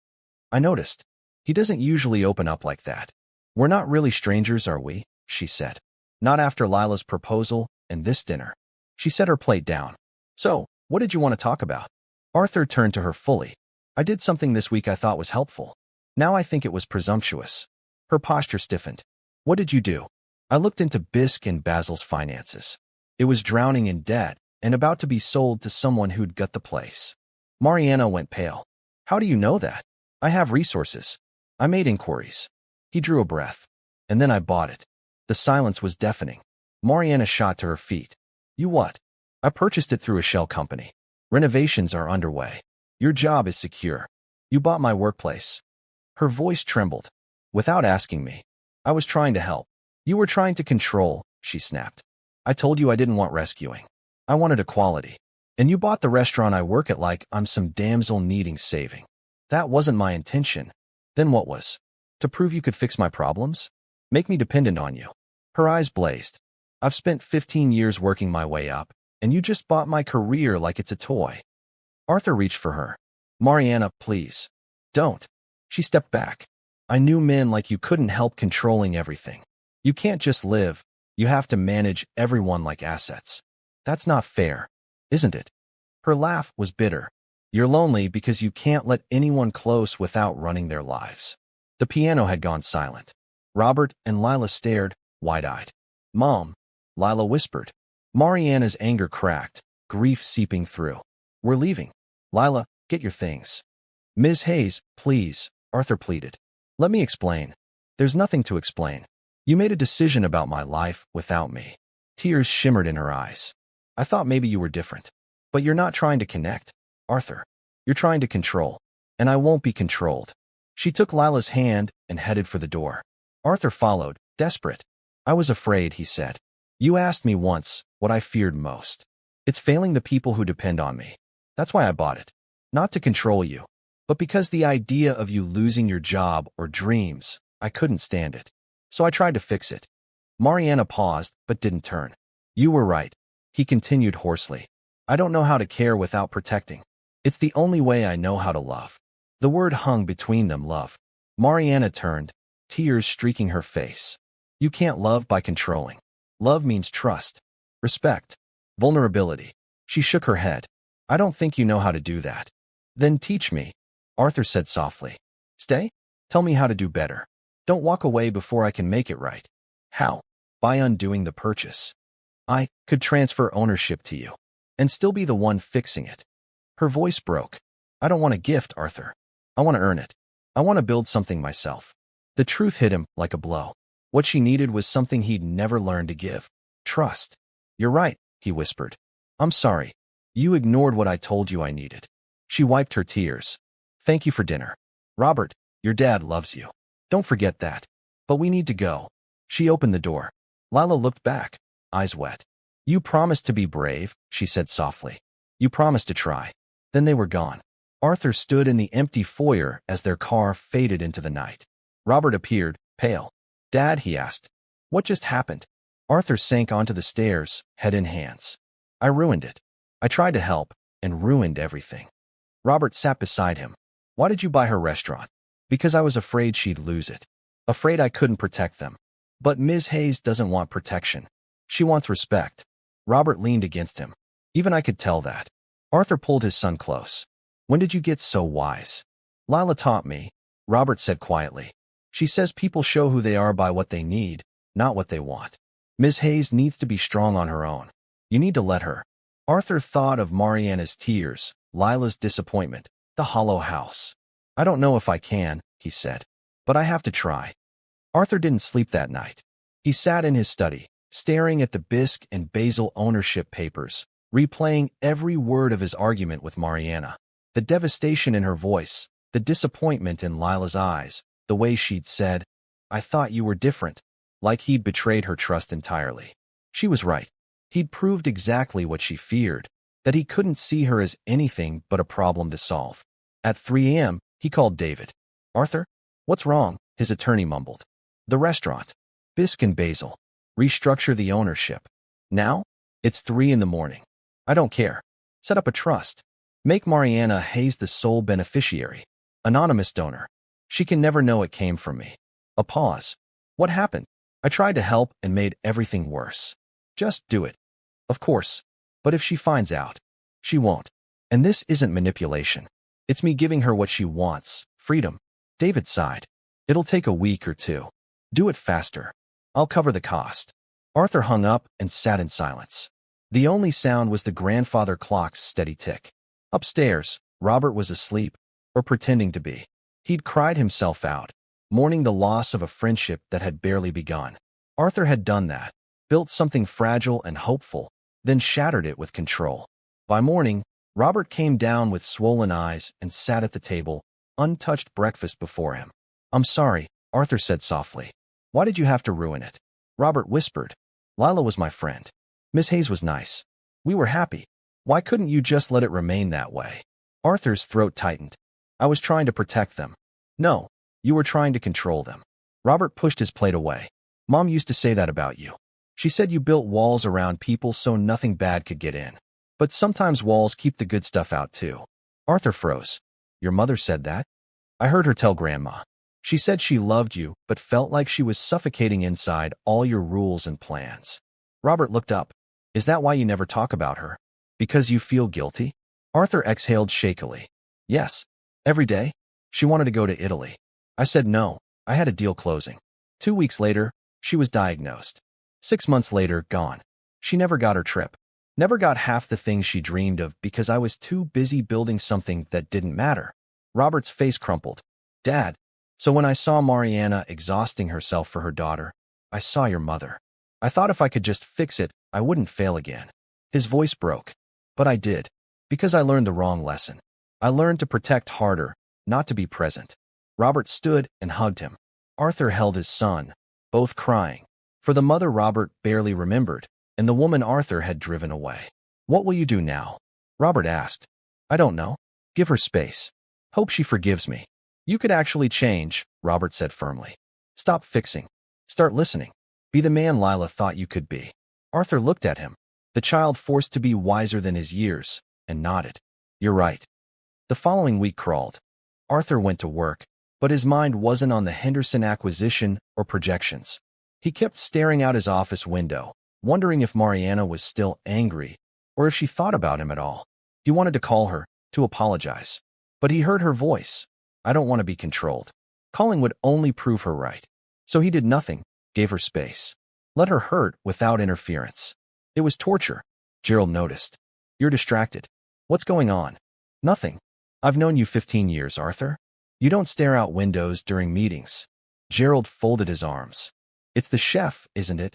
I noticed. He doesn't usually open up like that. We're not really strangers, are we? She said. Not after Lila's proposal and this dinner. She set her plate down. So, what did you want to talk about? Arthur turned to her fully. I did something this week I thought was helpful. Now I think it was presumptuous. Her posture stiffened. What did you do? I looked into Bisque and Basil's finances. It was drowning in debt and about to be sold to someone who'd gut the place. Mariana went pale. How do you know that? I have resources. I made inquiries. He drew a breath. And then I bought it. The silence was deafening. Mariana shot to her feet. You what? I purchased it through a shell company. Renovations are underway. Your job is secure. You bought my workplace. Her voice trembled. Without asking me. I was trying to help. You were trying to control, she snapped. I told you I didn't want rescuing. I wanted equality. And you bought the restaurant I work at like I'm some damsel needing saving. That wasn't my intention. Then what was? To prove you could fix my problems? Make me dependent on you. Her eyes blazed. I've spent 15 years working my way up, and you just bought my career like it's a toy. Arthur reached for her. Mariana, please. Don't. She stepped back. I knew men like you couldn't help controlling everything. You can't just live. You have to manage everyone like assets. That's not fair, isn't it? Her laugh was bitter. You're lonely because you can't let anyone close without running their lives. The piano had gone silent. Robert and Lila stared, wide-eyed. Mom, Lila whispered. Mariana's anger cracked, grief seeping through. We're leaving. Lila, get your things. Ms. Hayes, please, Arthur pleaded. Let me explain. There's nothing to explain. You made a decision about my life without me. Tears shimmered in her eyes. I thought maybe you were different. But you're not trying to connect, Arthur. You're trying to control. And I won't be controlled. She took Lila's hand and headed for the door. Arthur followed, desperate. I was afraid, he said. You asked me once what I feared most. It's failing the people who depend on me. That's why I bought it. Not to control you, but because the idea of you losing your job or dreams, I couldn't stand it. So I tried to fix it. Mariana paused, but didn't turn. You were right, he continued hoarsely. I don't know how to care without protecting. It's the only way I know how to love. The word hung between them, love. Mariana turned, tears streaking her face. You can't love by controlling. Love means trust, respect, vulnerability. She shook her head. I don't think you know how to do that. Then teach me, Arthur said softly. Stay? Tell me how to do better. Don't walk away before I can make it right. How? By undoing the purchase. I could transfer ownership to you and still be the one fixing it. Her voice broke. I don't want a gift, Arthur. I want to earn it. I want to build something myself. The truth hit him like a blow. What she needed was something he'd never learned to give. Trust. You're right, he whispered. I'm sorry. You ignored what I told you I needed. She wiped her tears. Thank you for dinner. Robert, your dad loves you. Don't forget that. But we need to go. She opened the door. Lila looked back, eyes wet. You promised to be brave, she said softly. You promised to try. Then they were gone. Arthur stood in the empty foyer as their car faded into the night. Robert appeared, pale. Dad, he asked. What just happened? Arthur sank onto the stairs, head in hands. I ruined it. I tried to help, and ruined everything. Robert sat beside him. Why did you buy her restaurant? Because I was afraid she'd lose it. Afraid I couldn't protect them. But Ms. Hayes doesn't want protection. She wants respect. Robert leaned against him. Even I could tell that. Arthur pulled his son close. When did you get so wise? Lila taught me, Robert said quietly. She says people show who they are by what they need, not what they want. Ms. Hayes needs to be strong on her own. You need to let her. Arthur thought of Mariana's tears, Lila's disappointment, the hollow house. I don't know if I can, he said, but I have to try. Arthur didn't sleep that night. He sat in his study, staring at the bisque and basil ownership papers, replaying every word of his argument with Mariana. The devastation in her voice, the disappointment in Lila's eyes, the way she'd said, I thought you were different, like he'd betrayed her trust entirely. She was right. He'd proved exactly what she feared, that he couldn't see her as anything but a problem to solve. At 3 a.m., he called David. Arthur? What's wrong? His attorney mumbled. The restaurant. Bisque and basil. Restructure the ownership. Now? It's 3 in the morning. I don't care. Set up a trust. Make Mariana Hayes the sole beneficiary. Anonymous donor. She can never know it came from me. A pause. What happened? I tried to help and made everything worse. Just do it. Of course. But if she finds out, she won't. And this isn't manipulation. It's me giving her what she wants, freedom. David sighed. It'll take a week or 2. Do it faster. I'll cover the cost. Arthur hung up and sat in silence. The only sound was the grandfather clock's steady tick. Upstairs, Robert was asleep, or pretending to be. He'd cried himself out, mourning the loss of a friendship that had barely begun. Arthur had done that, built something fragile and hopeful, then shattered it with control. By morning, Robert came down with swollen eyes and sat at the table, untouched breakfast before him. I'm sorry, Arthur said softly. Why did you have to ruin it? Robert whispered. Lila was my friend. Miss Hayes was nice. We were happy. Why couldn't you just let it remain that way? Arthur's throat tightened. I was trying to protect them. No, you were trying to control them. Robert pushed his plate away. Mom used to say that about you. She said you built walls around people so nothing bad could get in. But sometimes walls keep the good stuff out too. Arthur froze. Your mother said that? I heard her tell Grandma. She said she loved you, but felt like she was suffocating inside all your rules and plans. Robert looked up. Is that why you never talk about her? Because you feel guilty? Arthur exhaled shakily. Yes. Every day. She wanted to go to Italy. I said no. I had a deal closing. 2 weeks later, she was diagnosed. 6 months later, gone. She never got her trip. Never got half the things she dreamed of because I was too busy building something that didn't matter. Robert's face crumpled. Dad, so when I saw Mariana exhausting herself for her daughter, I saw your mother. I thought if I could just fix it, I wouldn't fail again. His voice broke. But I did. Because I learned the wrong lesson. I learned to protect harder, not to be present. Robert stood and hugged him. Arthur held his son, both crying. For the mother Robert barely remembered, and the woman Arthur had driven away. What will you do now? Robert asked. I don't know. Give her space. Hope she forgives me. You could actually change, Robert said firmly. Stop fixing. Start listening. Be the man Lila thought you could be. Arthur looked at him, the child forced to be wiser than his years, and nodded. You're right. The following week crawled. Arthur went to work, but his mind wasn't on the Henderson acquisition or projections. He kept staring out his office window, wondering if Mariana was still angry or if she thought about him at all. He wanted to call her, to apologize. But he heard her voice. I don't want to be controlled. Calling would only prove her right. So he did nothing, gave her space. Let her hurt without interference. It was torture. Gerald noticed. You're distracted. What's going on? Nothing. I've known you 15 years, Arthur. You don't stare out windows during meetings. Gerald folded his arms. It's the chef, isn't it?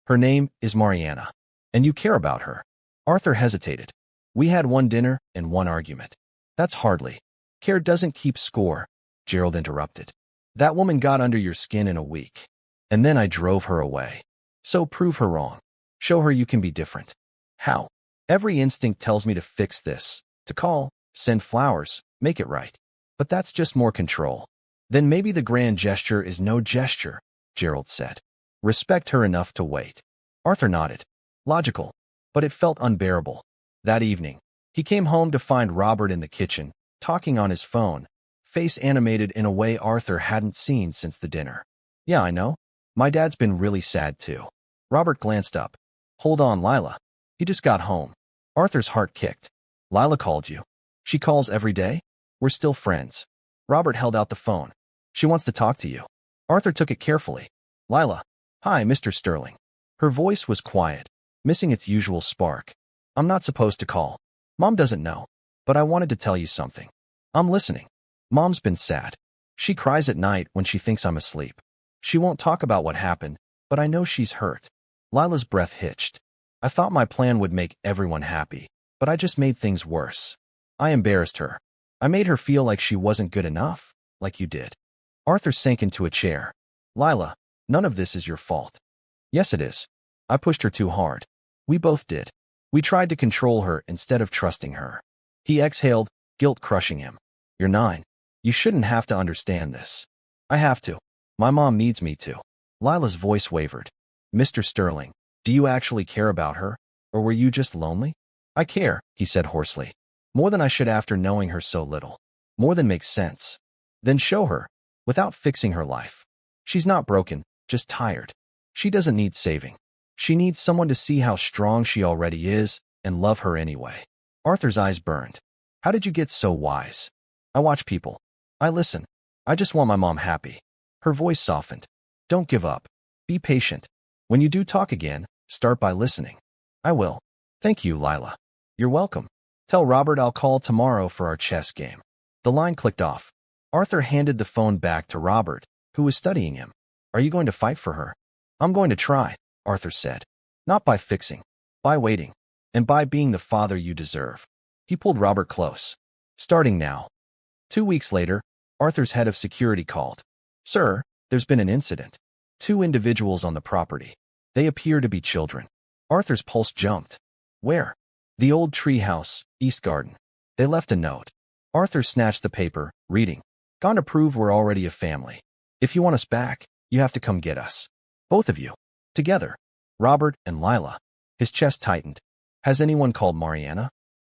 Her name is Mariana. And you care about her. Arthur hesitated. We had one dinner and one argument. That's hardly. Care doesn't keep score, Gerald interrupted. That woman got under your skin in a week. And then I drove her away. So prove her wrong. Show her you can be different. How? Every instinct tells me to fix this, to call, send flowers, make it right. But that's just more control. Then maybe the grand gesture is no gesture, Gerald said. Respect her enough to wait. Arthur nodded. Logical. But it felt unbearable. That evening, he came home to find Robert in the kitchen, talking on his phone, face animated in a way Arthur hadn't seen since the dinner. Yeah, I know. My dad's been really sad too. Robert glanced up. Hold on, Lila. He just got home. Arthur's heart kicked. Lila called you. She calls every day? We're still friends. Robert held out the phone. She wants to talk to you. Arthur took it carefully. Lila. Hi, Mr. Sterling. Her voice was quiet, missing its usual spark. I'm not supposed to call. Mom doesn't know. But I wanted to tell you something. I'm listening. Mom's been sad. She cries at night when she thinks I'm asleep. She won't talk about what happened, but I know she's hurt. Lila's breath hitched. I thought my plan would make everyone happy, but I just made things worse. I embarrassed her. I made her feel like she wasn't good enough, like you did. Arthur sank into a chair. Lila, none of this is your fault. Yes, it is. I pushed her too hard. We both did. We tried to control her instead of trusting her. He exhaled, guilt crushing him. You're 9. You shouldn't have to understand this. I have to. My mom needs me to. Lila's voice wavered. Mr. Sterling, do you actually care about her, or were you just lonely? I care, he said hoarsely. More than I should after knowing her so little. More than makes sense. Then show her, without fixing her life. She's not broken, just tired. She doesn't need saving. She needs someone to see how strong she already is and love her anyway. Arthur's eyes burned. How did you get so wise? I watch people. I listen. I just want my mom happy. Her voice softened. Don't give up. Be patient. When you do talk again, start by listening. I will. Thank you, Lila. You're welcome. Tell Robert I'll call tomorrow for our chess game. The line clicked off. Arthur handed the phone back to Robert, who was studying him. Are you going to fight for her? I'm going to try, Arthur said. Not by fixing, by waiting, and by being the father you deserve. He pulled Robert close. Starting now. 2 weeks later, Arthur's head of security called. Sir, there's been an incident. 2 individuals on the property. They appear to be children. Arthur's pulse jumped. Where? The old tree house, East Garden. They left a note. Arthur snatched the paper, reading. Gone to prove we're already a family. If you want us back, you have to come get us. Both of you. Together. Robert and Lila. His chest tightened. Has anyone called Mariana?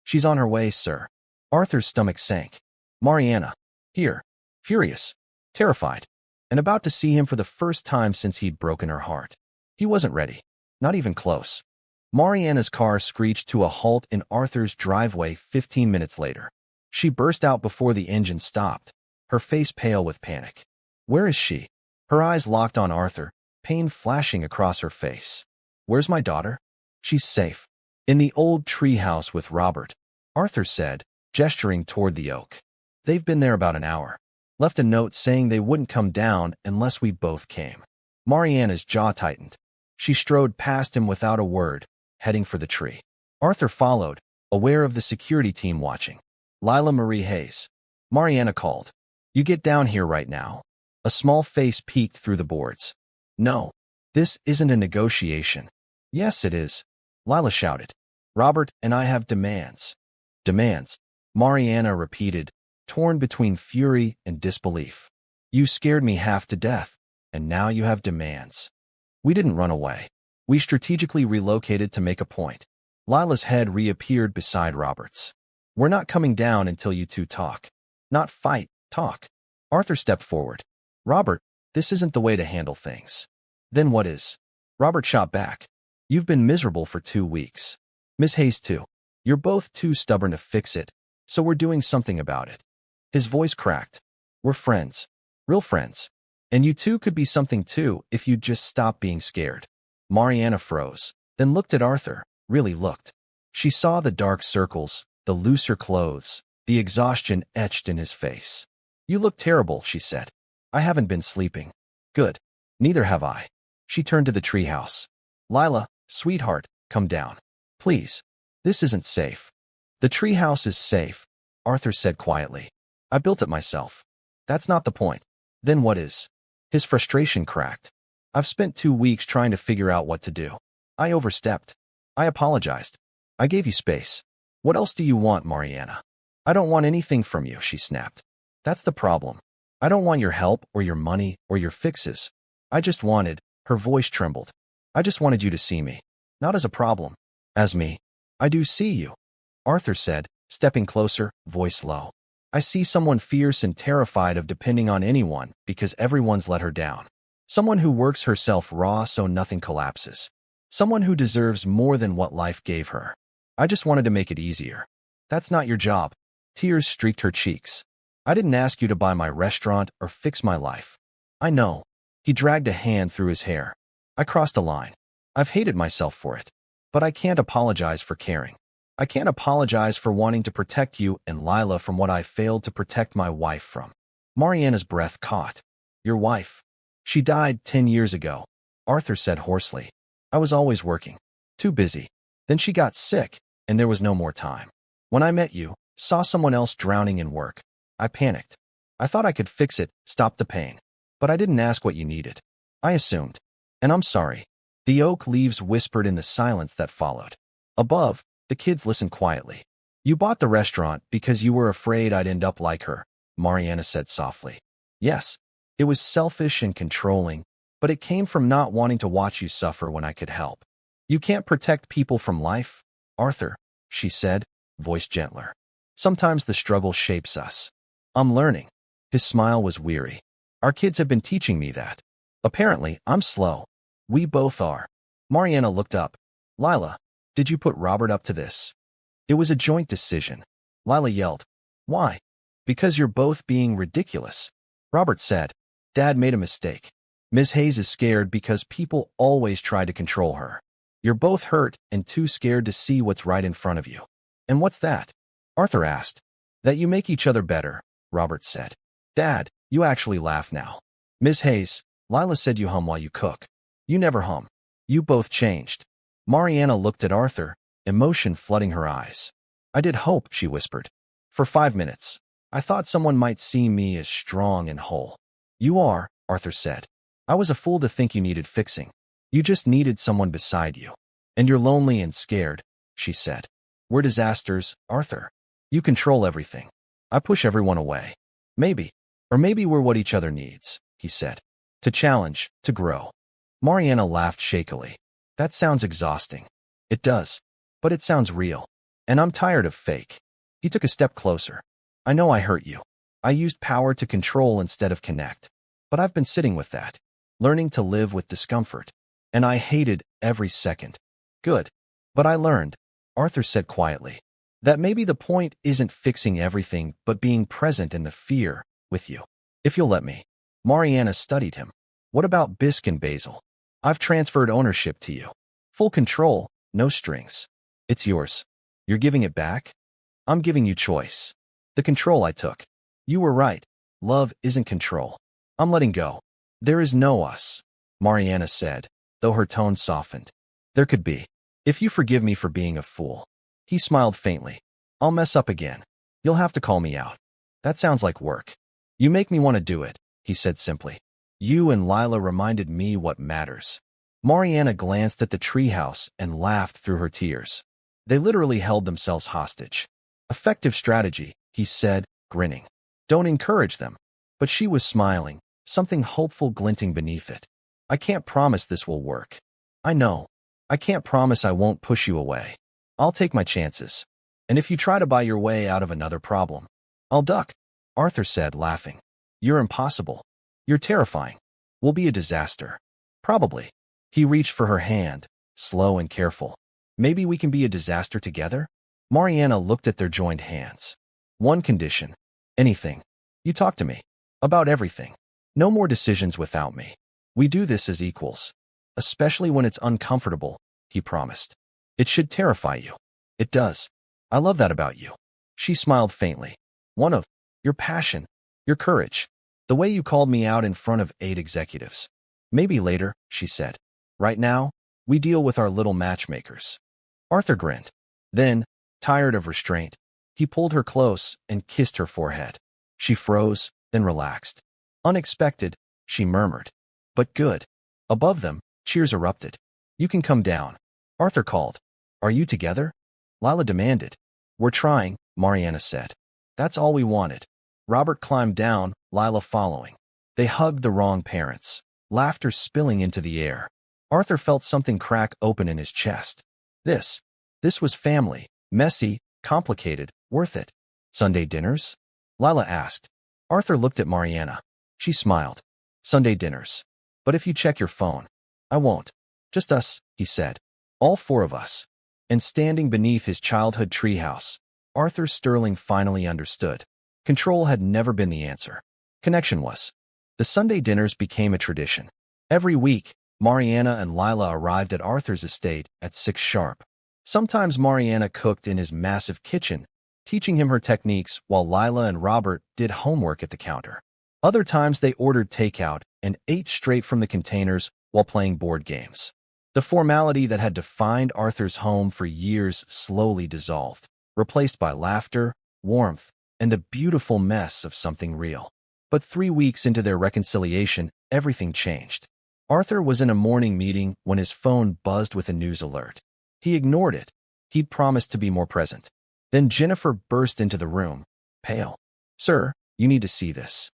She's on her way, sir. Arthur's stomach sank. Mariana. Here. Furious. Terrified. And about to see him for the first time since he'd broken her heart. He wasn't ready. Not even close. Mariana's car screeched to a halt in Arthur's driveway 15 minutes later. She burst out before the engine stopped, her face pale with panic. Where is she? Her eyes locked on Arthur, pain flashing across her face. Where's my daughter? She's safe. In the old treehouse with Robert, Arthur said, gesturing toward the oak. They've been there about an hour. Left a note saying they wouldn't come down unless we both came. Mariana's jaw tightened. She strode past him without a word, heading for the tree. Arthur followed, aware of the security team watching. Lila Marie Hayes. Mariana called. You get down here right now. A small face peeked through the boards. No. This isn't a negotiation. Yes, it is. Lila shouted. Robert and I have demands. Demands. Mariana repeated, torn between fury and disbelief. You scared me half to death, and now you have demands. We didn't run away. We strategically relocated to make a point. Lila's head reappeared beside Robert's. We're not coming down until you two talk. Not fight, talk. Arthur stepped forward. Robert, this isn't the way to handle things. Then what is? Robert shot back. You've been miserable for 2 weeks. Miss Hayes too. You're both too stubborn to fix it, so we're doing something about it. His voice cracked. We're friends. Real friends. And you two could be something too if you'd just stop being scared. Mariana froze, then looked at Arthur, really looked. She saw the dark circles, the looser clothes, the exhaustion etched in his face. You look terrible, she said. I haven't been sleeping. Good. Neither have I. She turned to the treehouse. Lila, sweetheart, come down. Please. This isn't safe. The treehouse is safe, Arthur said quietly. I built it myself. That's not the point. Then what is? His frustration cracked. I've spent 2 weeks trying to figure out what to do. I overstepped. I apologized. I gave you space. What else do you want, Mariana? I don't want anything from you, she snapped. That's the problem. I don't want your help or your money or your fixes. I just wanted, her voice trembled. I just wanted you to see me. Not as a problem. As me. I do see you. Arthur said, stepping closer, voice low. I see someone fierce and terrified of depending on anyone because everyone's let her down. Someone who works herself raw so nothing collapses. Someone who deserves more than what life gave her. I just wanted to make it easier. That's not your job. Tears streaked her cheeks. I didn't ask you to buy my restaurant or fix my life. I know. He dragged a hand through his hair. I crossed a line. I've hated myself for it. But I can't apologize for caring. I can't apologize for wanting to protect you and Lila from what I failed to protect my wife from. Mariana's breath caught. Your wife. She died 10 years ago, Arthur said hoarsely. I was always working. Too busy. Then she got sick, and there was no more time. When I met you, saw someone else drowning in work. I panicked. I thought I could fix it, stop the pain. But I didn't ask what you needed. I assumed. And I'm sorry. The oak leaves whispered in the silence that followed. Above, the kids listened quietly. You bought the restaurant because you were afraid I'd end up like her, Mariana said softly. Yes, it was selfish and controlling, but it came from not wanting to watch you suffer when I could help. You can't protect people from life, Arthur, she said, voice gentler. Sometimes the struggle shapes us. I'm learning. His smile was weary. Our kids have been teaching me that. Apparently, I'm slow. We both are. Mariana looked up. Lila, did you put Robert up to this? It was a joint decision. Lila yelled. Why? Because you're both being ridiculous. Robert said. Dad made a mistake. Miss Hayes is scared because people always try to control her. You're both hurt and too scared to see what's right in front of you. And what's that? Arthur asked. That you make each other better, Robert said. Dad, you actually laugh now. Miss Hayes, Lila said you hum while you cook. You never hum. You both changed. Mariana looked at Arthur, emotion flooding her eyes. I did hope, she whispered. For 5 minutes. I thought someone might see me as strong and whole. You are, Arthur said. I was a fool to think you needed fixing. You just needed someone beside you. And you're lonely and scared, she said. We're disasters, Arthur. You control everything. I push everyone away. Maybe. Or maybe we're what each other needs, he said. To challenge, to grow. Mariana laughed shakily. That sounds exhausting. It does. But it sounds real. And I'm tired of fake. He took a step closer. I know I hurt you. I used power to control instead of connect. But I've been sitting with that, learning to live with discomfort. And I hated every second. Good. But I learned, Arthur said quietly, that maybe the point isn't fixing everything but being present in the fear with you. If you'll let me. Mariana studied him. What about bisque and basil? I've transferred ownership to you. Full control, no strings. It's yours. You're giving it back? I'm giving you choice. The control I took. You were right. Love isn't control. I'm letting go. There is no us, Mariana said, though her tone softened. There could be. If you forgive me for being a fool. He smiled faintly. I'll mess up again. You'll have to call me out. That sounds like work. You make me want to do it, he said simply. You and Lila reminded me what matters. Mariana glanced at the treehouse and laughed through her tears. They literally held themselves hostage. Effective strategy, he said, grinning. Don't encourage them. But she was smiling, something hopeful glinting beneath it. I can't promise this will work. I know. I can't promise I won't push you away. I'll take my chances. And if you try to buy your way out of another problem, I'll duck, Arthur said, laughing. You're impossible. You're terrifying. We'll be a disaster. Probably. He reached for her hand, slow and careful. Maybe we can be a disaster together? Mariana looked at their joined hands. One condition. Anything. You talk to me. About everything. No more decisions without me. We do this as equals. Especially when it's uncomfortable, he promised. It should terrify you. It does. I love that about you. She smiled faintly. One of your passion, your courage. The way you called me out in front of 8 executives. Maybe later, she said. Right now, we deal with our little matchmakers. Arthur grinned. Then, tired of restraint, he pulled her close and kissed her forehead. She froze, then relaxed. Unexpected, she murmured. But good. Above them, cheers erupted. You can come down. Arthur called. Are you together? Lila demanded. We're trying, Mariana said. That's all we wanted. Robert climbed down, Lila following. They hugged the wrong parents, laughter spilling into the air. Arthur felt something crack open in his chest. This was family, messy, complicated, worth it. Sunday dinners? Lila asked. Arthur looked at Mariana. She smiled. Sunday dinners. But if you check your phone. I won't. Just us, he said. All 4 of us. And standing beneath his childhood treehouse, Arthur Sterling finally understood. Control had never been the answer. Connection was. The Sunday dinners became a tradition. Every week, Mariana and Lila arrived at Arthur's estate at 6 sharp. Sometimes Mariana cooked in his massive kitchen, teaching him her techniques while Lila and Robert did homework at the counter. Other times they ordered takeout and ate straight from the containers while playing board games. The formality that had defined Arthur's home for years slowly dissolved, replaced by laughter, warmth, and a beautiful mess of something real. But 3 weeks into their reconciliation, everything changed. Arthur was in a morning meeting when his phone buzzed with a news alert. He ignored it. He'd promised to be more present. Then Jennifer burst into the room, pale. Sir, you need to see this.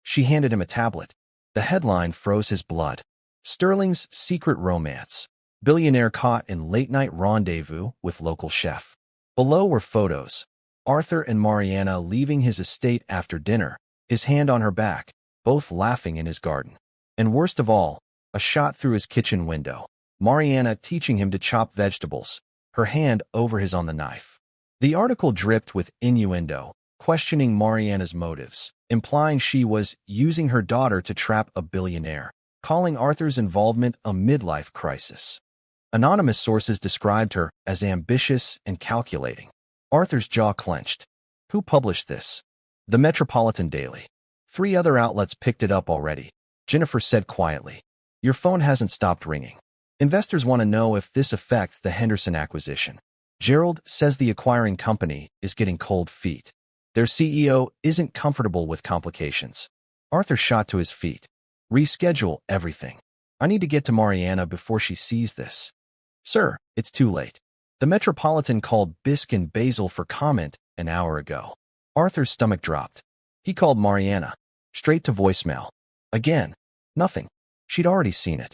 She handed him a tablet. The headline froze his blood. Sterling's secret romance. Billionaire caught in late-night rendezvous with local chef. Below were photos. Arthur and Mariana leaving his estate after dinner, his hand on her back, both laughing in his garden. And worst of all, a shot through his kitchen window. Mariana teaching him to chop vegetables, her hand over his on the knife. The article dripped with innuendo, questioning Mariana's motives, implying she was using her daughter to trap a billionaire, calling Arthur's involvement a midlife crisis. Anonymous sources described her as ambitious and calculating. Arthur's jaw clenched. Who published this? The Metropolitan Daily. 3 other outlets picked it up already. Jennifer said quietly. Your phone hasn't stopped ringing. Investors want to know if this affects the Henderson acquisition. Gerald says the acquiring company is getting cold feet. Their CEO isn't comfortable with complications. Arthur shot to his feet. Reschedule everything. I need to get to Mariana before she sees this. Sir, it's too late. The Metropolitan called bisque and basil for comment an hour ago. Arthur's stomach dropped. He called Mariana. Straight to voicemail. Again. Nothing. She'd already seen it.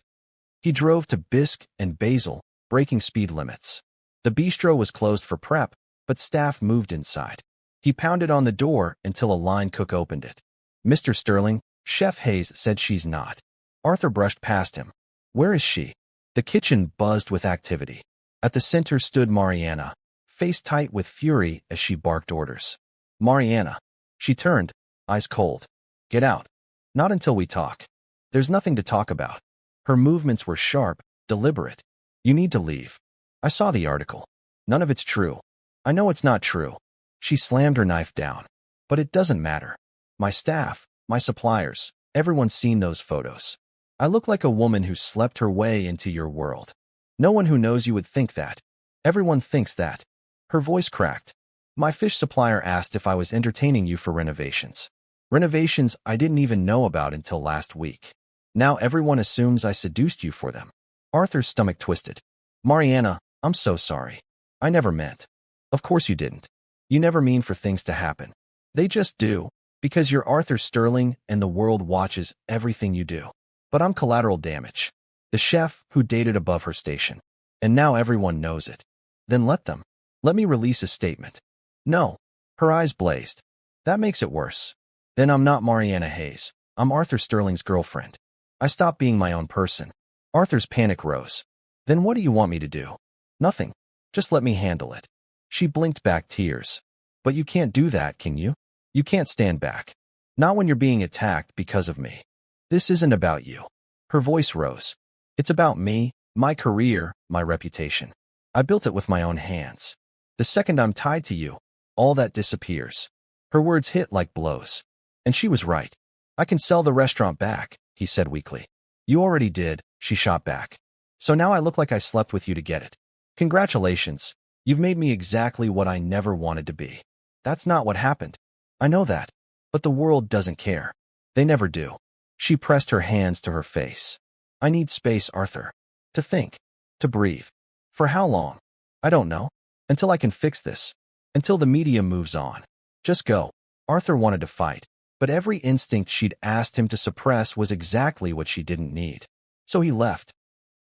He drove to Bisque and Basel, breaking speed limits. The bistro was closed for prep, but staff moved inside. He pounded on the door until a line cook opened it. "Mr. Sterling, Chef Hayes said she's not." Arthur brushed past him. "Where is she?" The kitchen buzzed with activity. At the center stood Mariana, face tight with fury as she barked orders. "Mariana." She turned, eyes cold. "Get out. Not until we talk." "There's nothing to talk about." Her movements were sharp, deliberate. "You need to leave. I saw the article. None of it's true." "I know it's not true." She slammed her knife down. "But it doesn't matter. My staff, my suppliers, everyone's seen those photos. I look like a woman who slept her way into your world. No one who knows you would think that. Everyone thinks that." Her voice cracked. "My fish supplier asked if I was entertaining you for renovations. Renovations I didn't even know about until last week. Now everyone assumes I seduced you for them." Arthur's stomach twisted. "Mariana, I'm so sorry. I never meant." "Of course you didn't. You never mean for things to happen. They just do, because you're Arthur Sterling and the world watches everything you do. But I'm collateral damage. The chef who dated above her station. And now everyone knows it. Then let them. Let me release a statement." "No." Her eyes blazed. "That makes it worse. Then I'm not Mariana Hayes. I'm Arthur Sterling's girlfriend. I stopped being my own person." Arthur's panic rose. "Then what do you want me to do?" "Nothing. Just let me handle it." She blinked back tears. "But you can't do that, can you? You can't stand back. Not when you're being attacked because of me. This isn't about you." Her voice rose. "It's about me, my career, my reputation. I built it with my own hands. The second I'm tied to you, all that disappears." Her words hit like blows. And she was right. "I can sell the restaurant back," he said weakly. "You already did," she shot back. "So now I look like I slept with you to get it. Congratulations. You've made me exactly what I never wanted to be." "That's not what happened." "I know that. But the world doesn't care. They never do." She pressed her hands to her face. "I need space, Arthur. To think. To breathe. For how long? I don't know. Until I can fix this. Until the media moves on. Just go." Arthur wanted to fight, but every instinct she'd asked him to suppress was exactly what she didn't need. So he left.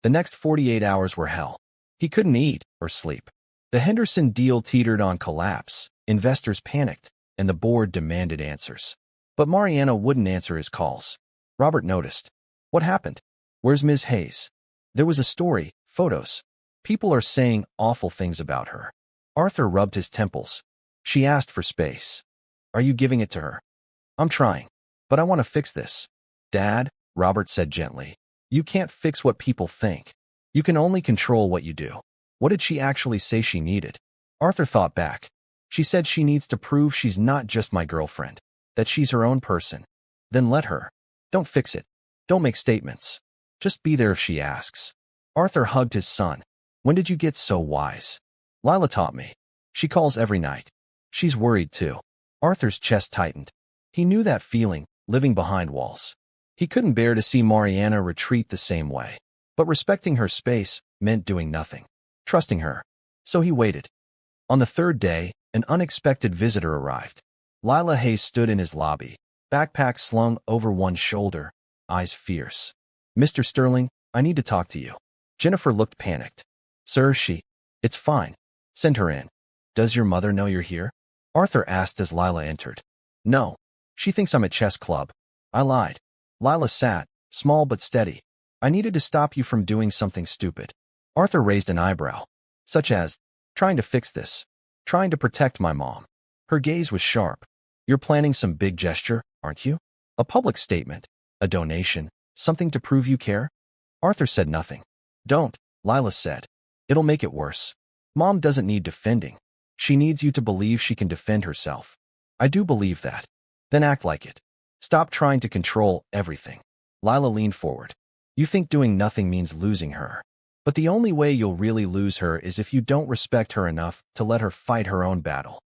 The next 48 hours were hell. He couldn't eat or sleep. The Henderson deal teetered on collapse, investors panicked, and the board demanded answers. But Mariana wouldn't answer his calls. Robert noticed. "What happened? Where's Ms. Hayes?" There was a story, photos. "People are saying awful things about her." Arthur rubbed his temples. "She asked for space. Are you giving it to her?" "I'm trying. But I want to fix this." "Dad," Robert said gently, "you can't fix what people think. You can only control what you do." What did she actually say she needed? Arthur thought back. She said she needs to prove she's not just my girlfriend, that she's her own person. Then let her. Don't fix it. Don't make statements. Just be there if she asks. Arthur hugged his son. "When did you get so wise?" "Lila taught me. She calls every night. She's worried too." Arthur's chest tightened. He knew that feeling, living behind walls. He couldn't bear to see Mariana retreat the same way. But respecting her space meant doing nothing. Trusting her. So he waited. On the third day, an unexpected visitor arrived. Lila Hayes stood in his lobby, backpack slung over one shoulder, eyes fierce. "Mr. Sterling, I need to talk to you." Jennifer looked panicked. "Sir, It's fine. Send her in." "Does your mother know you're here?" Arthur asked as Lila entered. "No. She thinks I'm at chess club." I lied. Lila sat, small but steady. "I needed to stop you from doing something stupid." Arthur raised an eyebrow. "Such as, trying to fix this. Trying to protect my mom." Her gaze was sharp. "You're planning some big gesture, aren't you? A public statement, a donation, something to prove you care?" Arthur said nothing. "Don't," Lila said. "It'll make it worse. Mom doesn't need defending. She needs you to believe she can defend herself." "I do believe that." "Then act like it. Stop trying to control everything." Lila leaned forward. "You think doing nothing means losing her. But the only way you'll really lose her is if you don't respect her enough to let her fight her own battle.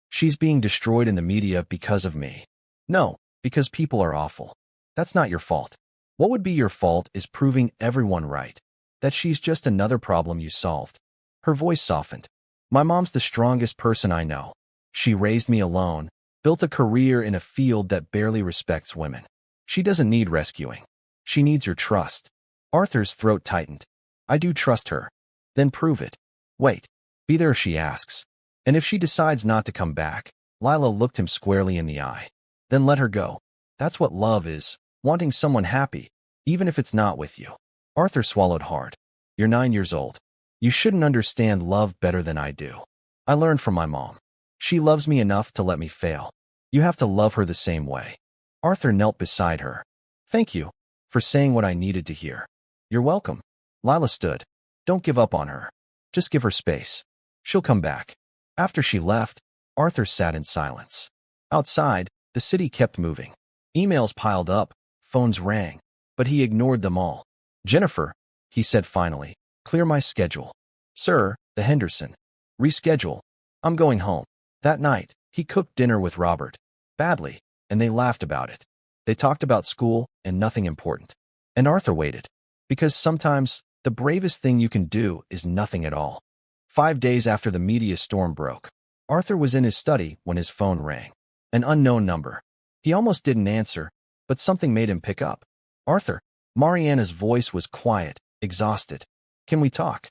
She's being destroyed in the media because of me." "No, because people are awful. That's not your fault. What would be your fault is proving everyone right, that she's just another problem you solved." Her voice softened. "My mom's the strongest person I know. She raised me alone, built a career in a field that barely respects women. She doesn't need rescuing. She needs your trust." Arthur's throat tightened. I do trust her. Then prove it. Wait. Be there if she asks. And if she decides not to come back, Lila looked him squarely in the eye. Then let her go. That's what love is, wanting someone happy, even if it's not with you. Arthur swallowed hard. You're 9 years old. You shouldn't understand love better than I do. I learned from my mom. She loves me enough to let me fail. You have to love her the same way. Arthur knelt beside her. Thank you for saying what I needed to hear. You're welcome. Lila stood. Don't give up on her. Just give her space. She'll come back. After she left, Arthur sat in silence. Outside, the city kept moving. Emails piled up, phones rang, but he ignored them all. Jennifer, he said finally, clear my schedule. Sir, the Henderson. Reschedule. I'm going home. That night, he cooked dinner with Robert. Badly, and they laughed about it. They talked about school and nothing important. And Arthur waited. Because sometimes, the bravest thing you can do is nothing at all. 5 days after the media storm broke, Arthur was in his study when his phone rang. An unknown number. He almost didn't answer, but something made him pick up. Arthur. Mariana's voice was quiet, exhausted. Can we talk?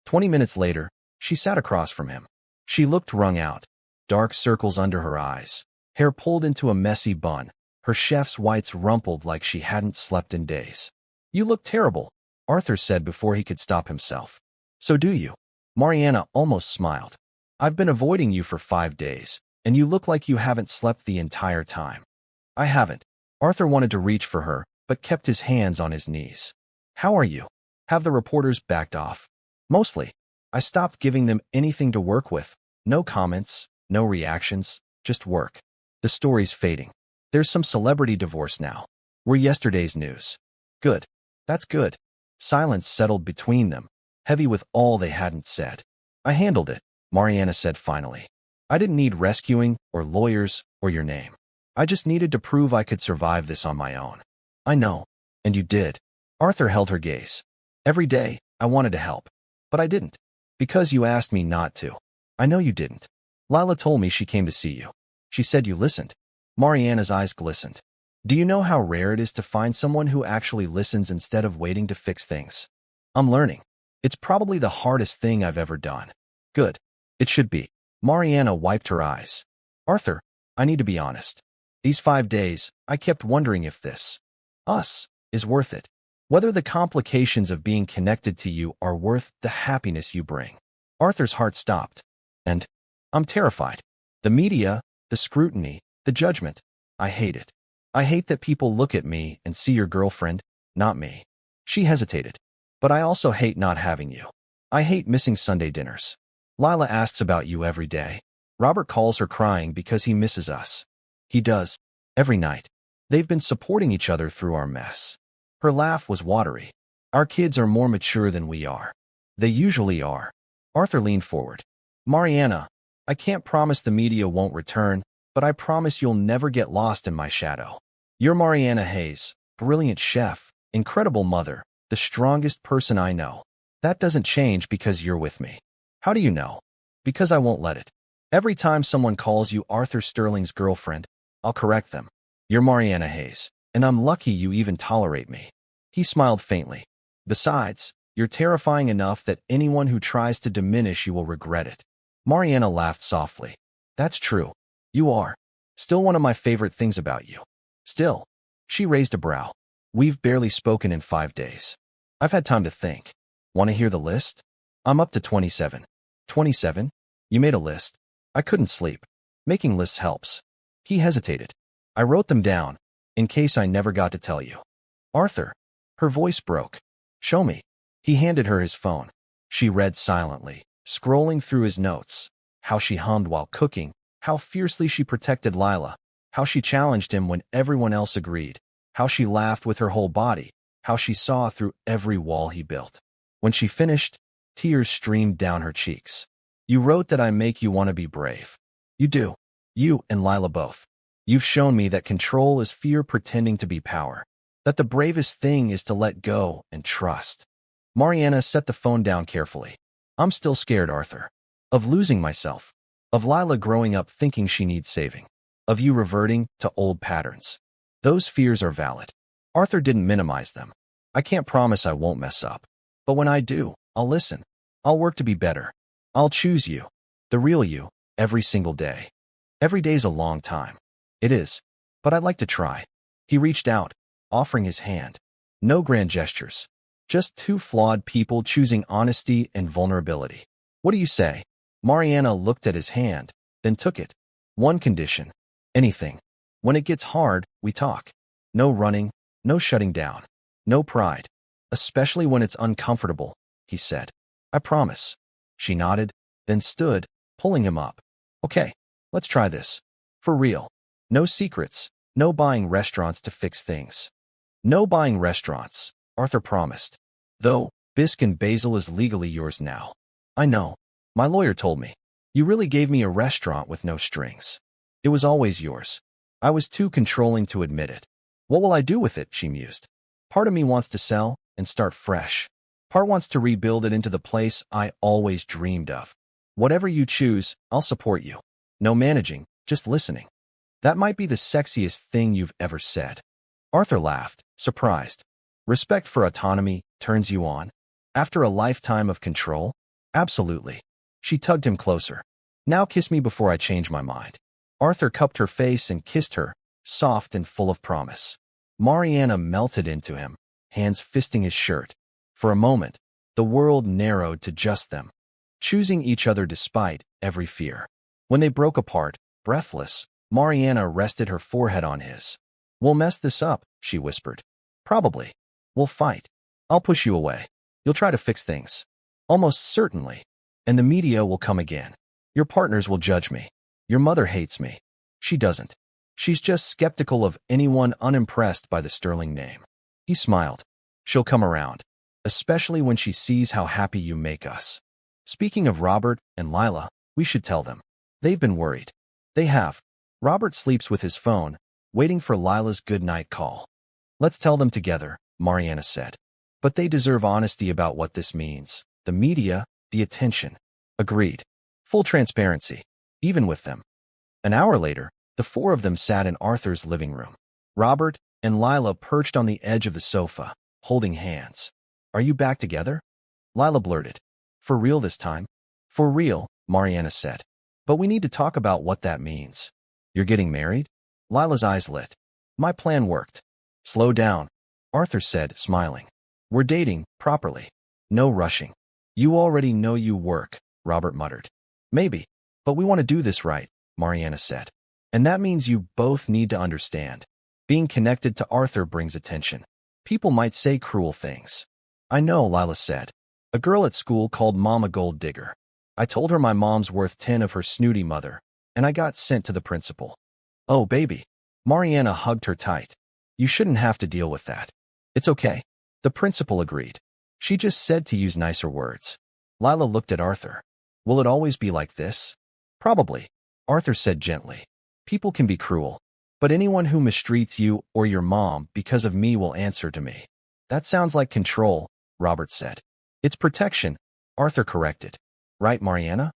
20 minutes later, she sat across from him. She looked wrung out. Dark circles under her eyes. Hair pulled into a messy bun. Her chef's whites rumpled like she hadn't slept in days. You look terrible, Arthur said before he could stop himself. So do you. Mariana almost smiled. I've been avoiding you for 5 days, and you look like you haven't slept the entire time. I haven't. Arthur wanted to reach for her, but kept his hands on his knees. How are you? Have the reporters backed off? Mostly. I stopped giving them anything to work with. No comments, no reactions, just work. The story's fading. There's some celebrity divorce now. We're yesterday's news. Good. That's good. Silence settled between them, heavy with all they hadn't said. I handled it, Mariana said finally. I didn't need rescuing or lawyers or your name. I just needed to prove I could survive this on my own. I know. And you did. Arthur held her gaze. Every day, I wanted to help. But I didn't. Because you asked me not to. I know you didn't. Lila told me she came to see you. She said you listened. Mariana's eyes glistened. Do you know how rare it is to find someone who actually listens instead of waiting to fix things? I'm learning. It's probably the hardest thing I've ever done. Good. It should be. Mariana wiped her eyes. Arthur, I need to be honest. These 5 days, I kept wondering if this, us, is worth it. Whether the complications of being connected to you are worth the happiness you bring. Arthur's heart stopped. And I'm terrified. The media, the scrutiny, the judgment. I hate it. I hate that people look at me and see your girlfriend, not me. She hesitated. But I also hate not having you. I hate missing Sunday dinners. Lila asks about you every day. Robert calls her crying because he misses us. He does. Every night. They've been supporting each other through our mess. Her laugh was watery. Our kids are more mature than we are. They usually are. Arthur leaned forward. Mariana, I can't promise the media won't return, but I promise you'll never get lost in my shadow. You're Mariana Hayes, brilliant chef, incredible mother, the strongest person I know. That doesn't change because you're with me. How do you know? Because I won't let it. Every time someone calls you Arthur Sterling's girlfriend, I'll correct them. You're Mariana Hayes, and I'm lucky you even tolerate me. He smiled faintly. Besides, you're terrifying enough that anyone who tries to diminish you will regret it. Mariana laughed softly. That's true. You are. Still one of my favorite things about you. Still. She raised a brow. We've barely spoken in 5 days. I've had time to think. Want to hear the list? I'm up to 27. 27? You made a list. I couldn't sleep. Making lists helps. He hesitated. I wrote them down, in case I never got to tell you. Arthur. Her voice broke. Show me. He handed her his phone. She read silently, scrolling through his notes. How she hummed while cooking, how fiercely she protected Lila, how she challenged him when everyone else agreed, how she laughed with her whole body, how she saw through every wall he built. When she finished, tears streamed down her cheeks. You wrote that I make you want to be brave. You do. You and Lila both. You've shown me that control is fear pretending to be power. That the bravest thing is to let go and trust. Mariana set the phone down carefully. I'm still scared, Arthur. Of losing myself. Of Lila growing up thinking she needs saving. Of you reverting to old patterns. Those fears are valid. Arthur didn't minimize them. I can't promise I won't mess up. But when I do, I'll listen. I'll work to be better. I'll choose you, the real you, every single day. Every day's a long time. It is. But I'd like to try. He reached out, offering his hand. No grand gestures. Just two flawed people choosing honesty and vulnerability. What do you say? Mariana looked at his hand, then took it. One condition. Anything. When it gets hard, we talk. No running, no shutting down. No pride. Especially when it's uncomfortable, he said. I promise. She nodded, then stood, pulling him up. Okay, let's try this. For real. No secrets. No buying restaurants to fix things. No buying restaurants, Arthur promised. Though, bisque and basil is legally yours now. I know. My lawyer told me. You really gave me a restaurant with no strings. It was always yours. I was too controlling to admit it. What will I do with it, she mused. Part of me wants to sell and start fresh. Part wants to rebuild it into the place I always dreamed of. Whatever you choose, I'll support you. No managing, just listening. That might be the sexiest thing you've ever said. Arthur laughed, surprised. Respect for autonomy turns you on? After a lifetime of control? Absolutely. She tugged him closer. Now kiss me before I change my mind. Arthur cupped her face and kissed her, soft and full of promise. Mariana melted into him, hands fisting his shirt. For a moment, the world narrowed to just them, choosing each other despite every fear. When they broke apart, breathless, Mariana rested her forehead on his. We'll mess this up, she whispered. Probably. We'll fight. I'll push you away. You'll try to fix things. Almost certainly. And the media will come again. Your partners will judge me. Your mother hates me. She doesn't. She's just skeptical of anyone unimpressed by the Sterling name. He smiled. She'll come around, especially when she sees how happy you make us. Speaking of Robert and Lila, we should tell them. They've been worried. They have. Robert sleeps with his phone, waiting for Lila's good-night call. Let's tell them together, Mariana said. But they deserve honesty about what this means. The media, the attention. Agreed. Full transparency, even with them. An hour later, the four of them sat in Arthur's living room. Robert and Lila perched on the edge of the sofa, holding hands. Are you back together? Lila blurted. For real this time? For real, Mariana said. But we need to talk about what that means. You're getting married? Lila's eyes lit. My plan worked. Slow down, Arthur said, smiling. We're dating, properly. No rushing. You already know you work, Robert muttered. Maybe, but we want to do this right, Mariana said. And that means you both need to understand. Being connected to Arthur brings attention. People might say cruel things. I know, Lila said. A girl at school called Mom a gold digger. I told her my mom's worth 10 of her snooty mother, and I got sent to the principal. Oh, baby. Mariana hugged her tight. You shouldn't have to deal with that. It's okay. The principal agreed. She just said to use nicer words. Lila looked at Arthur. Will it always be like this? Probably, Arthur said gently. People can be cruel, but anyone who mistreats you or your mom because of me will answer to me. That sounds like control, Robert said. It's protection, Arthur corrected. Right, Mariana?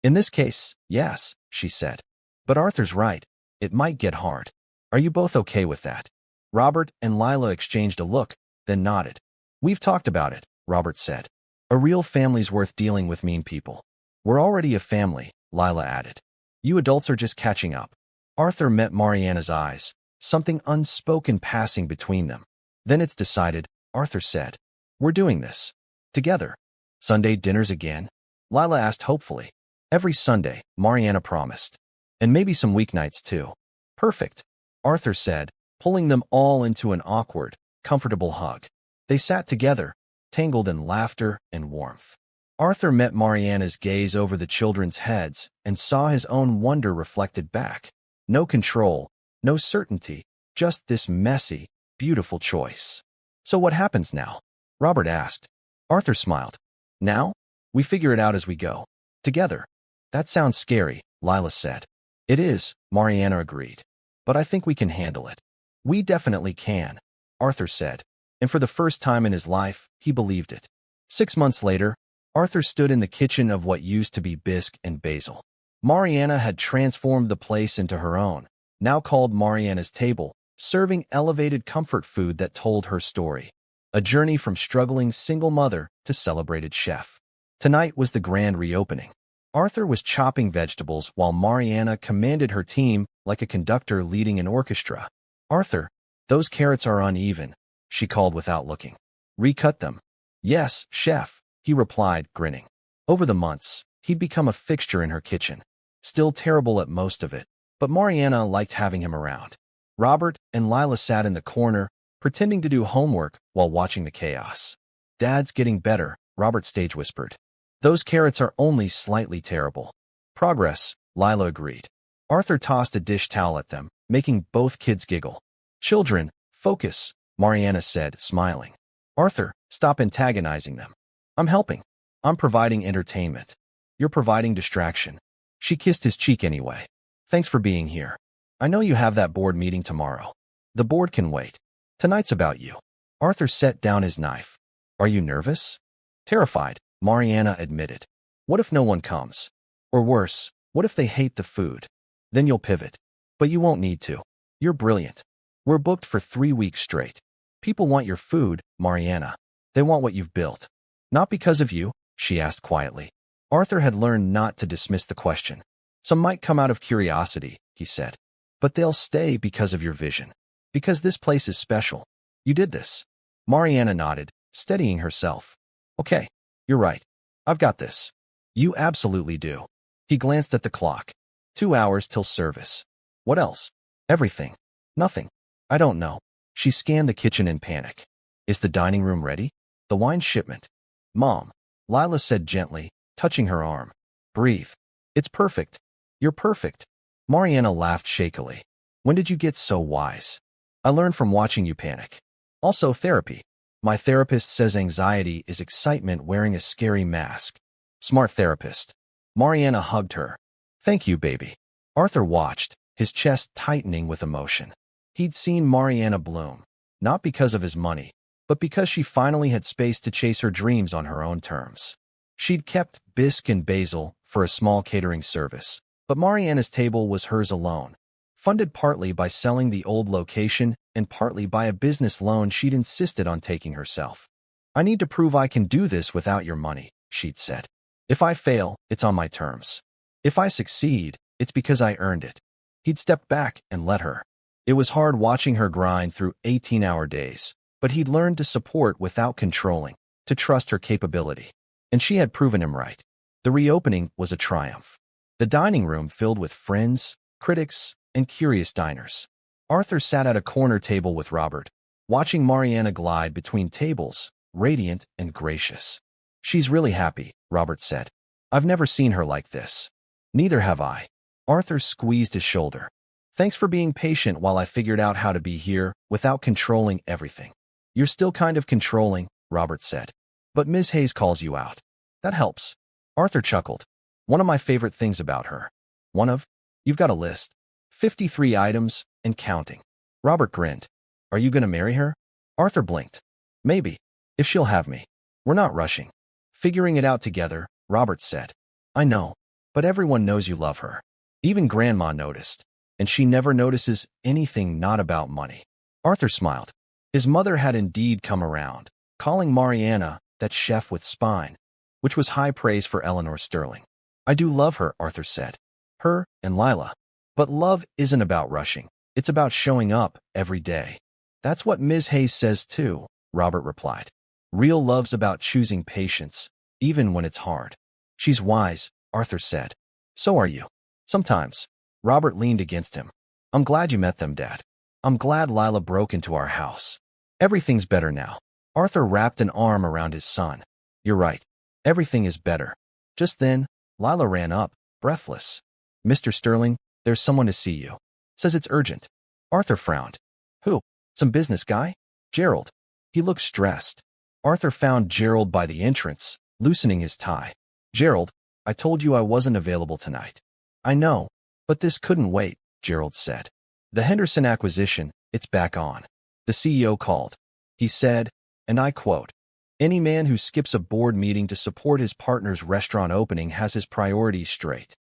In this case, yes, she said. But Arthur's right. It might get hard. Are you both okay with that? Robert and Lila exchanged a look, then nodded. We've talked about it, Robert said. A real family's worth dealing with mean people. We're already a family, Lila added. You adults are just catching up. Arthur met Mariana's eyes, something unspoken passing between them. Then it's decided, Arthur said. We're doing this. Together. Sunday dinners again? Lila asked hopefully. Every Sunday, Mariana promised. And maybe some weeknights too. Perfect, Arthur said, pulling them all into an awkward, comfortable hug. They sat together, tangled in laughter and warmth. Arthur met Mariana's gaze over the children's heads and saw his own wonder reflected back. No control, no certainty, just this messy, beautiful choice. So what happens now? Robert asked. Arthur smiled. Now? We figure it out as we go. Together. That sounds scary, Lila said. It is, Mariana agreed. But I think we can handle it. We definitely can, Arthur said. And for the first time in his life, he believed it. 6 months later, Arthur stood in the kitchen of what used to be bisque and basil. Mariana had transformed the place into her own, now called Mariana's Table, serving elevated comfort food that told her story. A journey from struggling single mother to celebrated chef. Tonight was the grand reopening. Arthur was chopping vegetables while Mariana commanded her team like a conductor leading an orchestra. "Arthur, those carrots are uneven," she called without looking. "Recut them." "Yes, chef," he replied, grinning. Over the months, he'd become a fixture in her kitchen. Still terrible at most of it, but Mariana liked having him around. Robert and Lila sat in the corner, pretending to do homework while watching the chaos. "Dad's getting better," Robert stage whispered. "Those carrots are only slightly terrible." "Progress," Lila agreed. Arthur tossed a dish towel at them, making both kids giggle. "Children, focus," Mariana said, smiling. "Arthur, stop antagonizing them. I'm helping. I'm providing entertainment. You're providing distraction." She kissed his cheek anyway. "Thanks for being here. I know you have that board meeting tomorrow. The board can wait. Tonight's about you." Arthur set down his knife. "Are you nervous?" "Terrified," Mariana admitted. "What if no one comes? Or worse, what if they hate the food? Then you'll pivot. But you won't need to. You're brilliant. We're booked for 3 weeks straight. People want your food, Mariana. They want what you've built." "Not because of you?" she asked quietly. Arthur had learned not to dismiss the question. "Some might come out of curiosity," he said. "But they'll stay because of your vision. Because this place is special. You did this." Mariana nodded, steadying herself. "Okay, you're right. I've got this." "You absolutely do." He glanced at the clock. 2 hours till service. "What else?" "Everything." "Nothing. I don't know." She scanned the kitchen in panic. "Is the dining room ready?" "The wine shipment." "Mom," Lila said gently, touching her arm. "Breathe. It's perfect. You're perfect." Mariana laughed shakily. "When did you get so wise?" "I learned from watching you panic. Also therapy. My therapist says anxiety is excitement wearing a scary mask." "Smart therapist." Mariana hugged her. "Thank you, baby." Arthur watched, his chest tightening with emotion. He'd seen Mariana bloom, not because of his money, but because she finally had space to chase her dreams on her own terms. She'd kept bisque and basil for a small catering service, but Mariana's table was hers alone, funded partly by selling the old location and partly by a business loan she'd insisted on taking herself. "I need to prove I can do this without your money," she'd said. "If I fail, it's on my terms. If I succeed, it's because I earned it." He'd stepped back and let her. It was hard watching her grind through 18-hour days, but he'd learned to support without controlling, to trust her capability. And she had proven him right. The reopening was a triumph. The dining room filled with friends, critics, and curious diners. Arthur sat at a corner table with Robert, watching Mariana glide between tables, radiant and gracious. "She's really happy," Robert said. "I've never seen her like this." "Neither have I." Arthur squeezed his shoulder. "Thanks for being patient while I figured out how to be here without controlling everything." "You're still kind of controlling," Robert said. "But Ms. Hayes calls you out. That helps." Arthur chuckled. "One of my favorite things about her." "One of?" "You've got a list. 53 items and counting." Robert grinned. "Are you going to marry her?" Arthur blinked. "Maybe. If she'll have me. We're not rushing." "Figuring it out together," Robert said. "I know. But everyone knows you love her. Even Grandma noticed. And she never notices anything not about money." Arthur smiled. His mother had indeed come around, calling Mariana that chef with spine, which was high praise for Eleanor Sterling. "I do love her," Arthur said. "Her and Lila. But love isn't about rushing. It's about showing up every day." "That's what Ms. Hayes says too," Robert replied. "Real love's about choosing patience, even when it's hard." "She's wise," Arthur said. "So are you." "Sometimes." Robert leaned against him. "I'm glad you met them, Dad. I'm glad Lila broke into our house. Everything's better now." Arthur wrapped an arm around his son. "You're right. Everything is better." Just then, Lila ran up, breathless. "Mr. Sterling, there's someone to see you. Says it's urgent." Arthur frowned. "Who? Some business guy?" "Gerald." He looked stressed. Arthur found Gerald by the entrance, loosening his tie. "Gerald, I told you I wasn't available tonight." "I know, but this couldn't wait," Gerald said. "The Henderson acquisition, it's back on." The CEO called. He said, and I quote, "Any man who skips a board meeting to support his partner's restaurant opening has his priorities straight.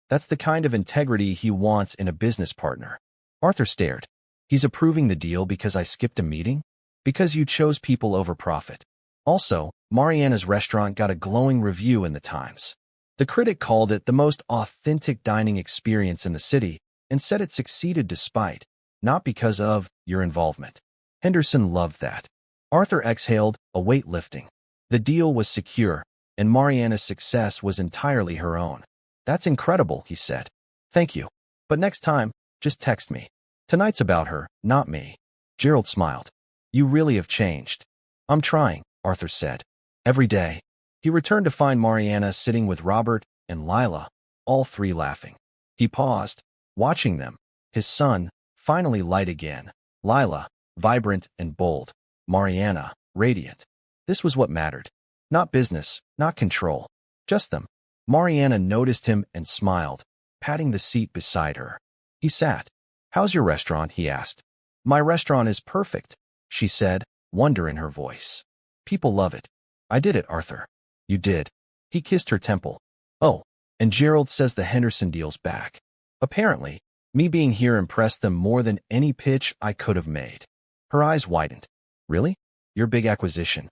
That's the kind of integrity he wants in a business partner." Arthur stared. "He's approving the deal because I skipped a meeting?" Because you chose people over profit. Also, Mariana's restaurant got a glowing review in the Times. The critic called it the most authentic dining experience in the city and said it succeeded despite, not because of, your involvement. Henderson loved that. Arthur exhaled, a weight lifting. The deal was secure, and Mariana's success was entirely her own. That's incredible, he said. Thank you. But next time, just text me. Tonight's about her, not me. Gerald smiled. You really have changed. I'm trying, Arthur said. Every day. He returned to find Mariana sitting with Robert and Lila, all three laughing. He paused, watching them. His son, finally light again. Lila, vibrant and bold. Mariana, radiant. This was what mattered. Not business, not control. Just them. Mariana noticed him and smiled, patting the seat beside her. He sat. How's your restaurant? He asked. My restaurant is perfect, she said, wonder in her voice. People love it. I did it, Arthur. You did. He kissed her temple. Oh, and Gerald says the Henderson deal's back. Apparently, me being here impressed them more than any pitch I could have made. Her eyes widened. Really? Your big acquisition?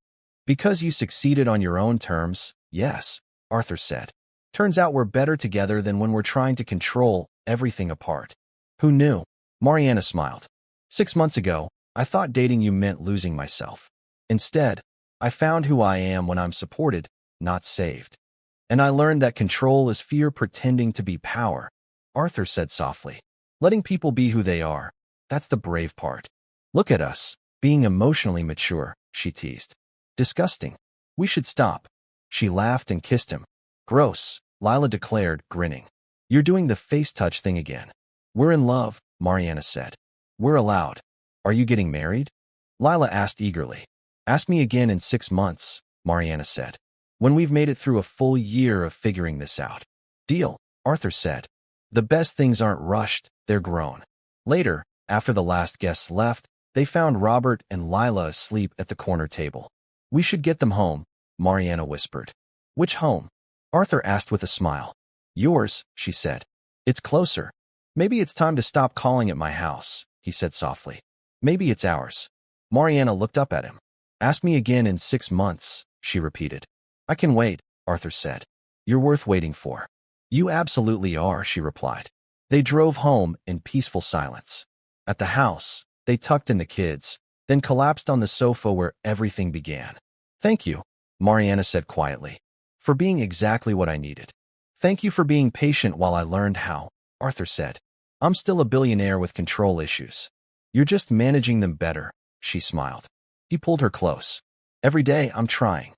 Because you succeeded on your own terms, yes, Arthur said. Turns out we're better together than when we're trying to control everything apart. Who knew? Mariana smiled. 6 months ago, I thought dating you meant losing myself. Instead, I found who I am when I'm supported, not saved. And I learned that control is fear pretending to be power, Arthur said softly. Letting people be who they are, that's the brave part. Look at us, being emotionally mature, she teased. Disgusting. We should stop. She laughed and kissed him. Gross, Lila declared, grinning. You're doing the face touch thing again. We're in love, Mariana said. We're allowed. Are you getting married? Lila asked eagerly. Ask me again in 6 months, Mariana said. When we've made it through a full year of figuring this out. Deal, Arthur said. The best things aren't rushed, they're grown. Later, after the last guests left, they found Robert and Lila asleep at the corner table. We should get them home, Mariana whispered. Which home? Arthur asked with a smile. Yours, she said. It's closer. Maybe it's time to stop calling it my house, he said softly. Maybe it's ours. Mariana looked up at him. Ask me again in 6 months, she repeated. I can wait, Arthur said. You're worth waiting for. You absolutely are, she replied. They drove home in peaceful silence. At the house, they tucked in the kids, then collapsed on the sofa where everything began. Thank you, Mariana said quietly, for being exactly what I needed. Thank you for being patient while I learned how, Arthur said. I'm still a billionaire with control issues. You're just managing them better, she smiled. He pulled her close. Every day I'm trying.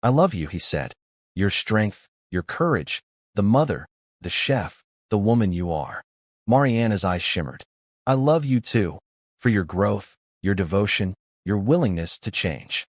I love you, he said. Your strength, your courage, the mother, the chef, the woman you are. Mariana's eyes shimmered. I love you too, for your growth, your devotion, your willingness to change.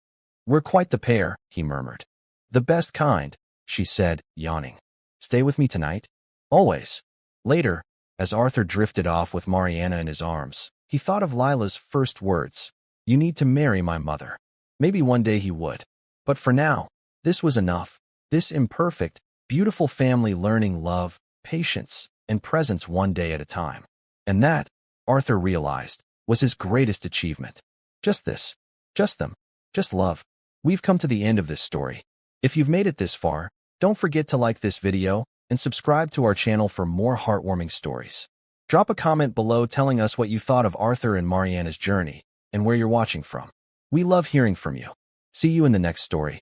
We're quite the pair, he murmured. The best kind, she said, yawning. Stay with me tonight? Always. Later, as Arthur drifted off with Mariana in his arms, he thought of Lila's first words. You need to marry my mother. Maybe one day he would. But for now, this was enough. This imperfect, beautiful family learning love, patience, and presence one day at a time. And that, Arthur realized, was his greatest achievement. Just this. Just them. Just love. We've come to the end of this story. If you've made it this far, don't forget to like this video and subscribe to our channel for more heartwarming stories. Drop a comment below telling us what you thought of Arthur and Mariana's journey and where you're watching from. We love hearing from you. See you in the next story.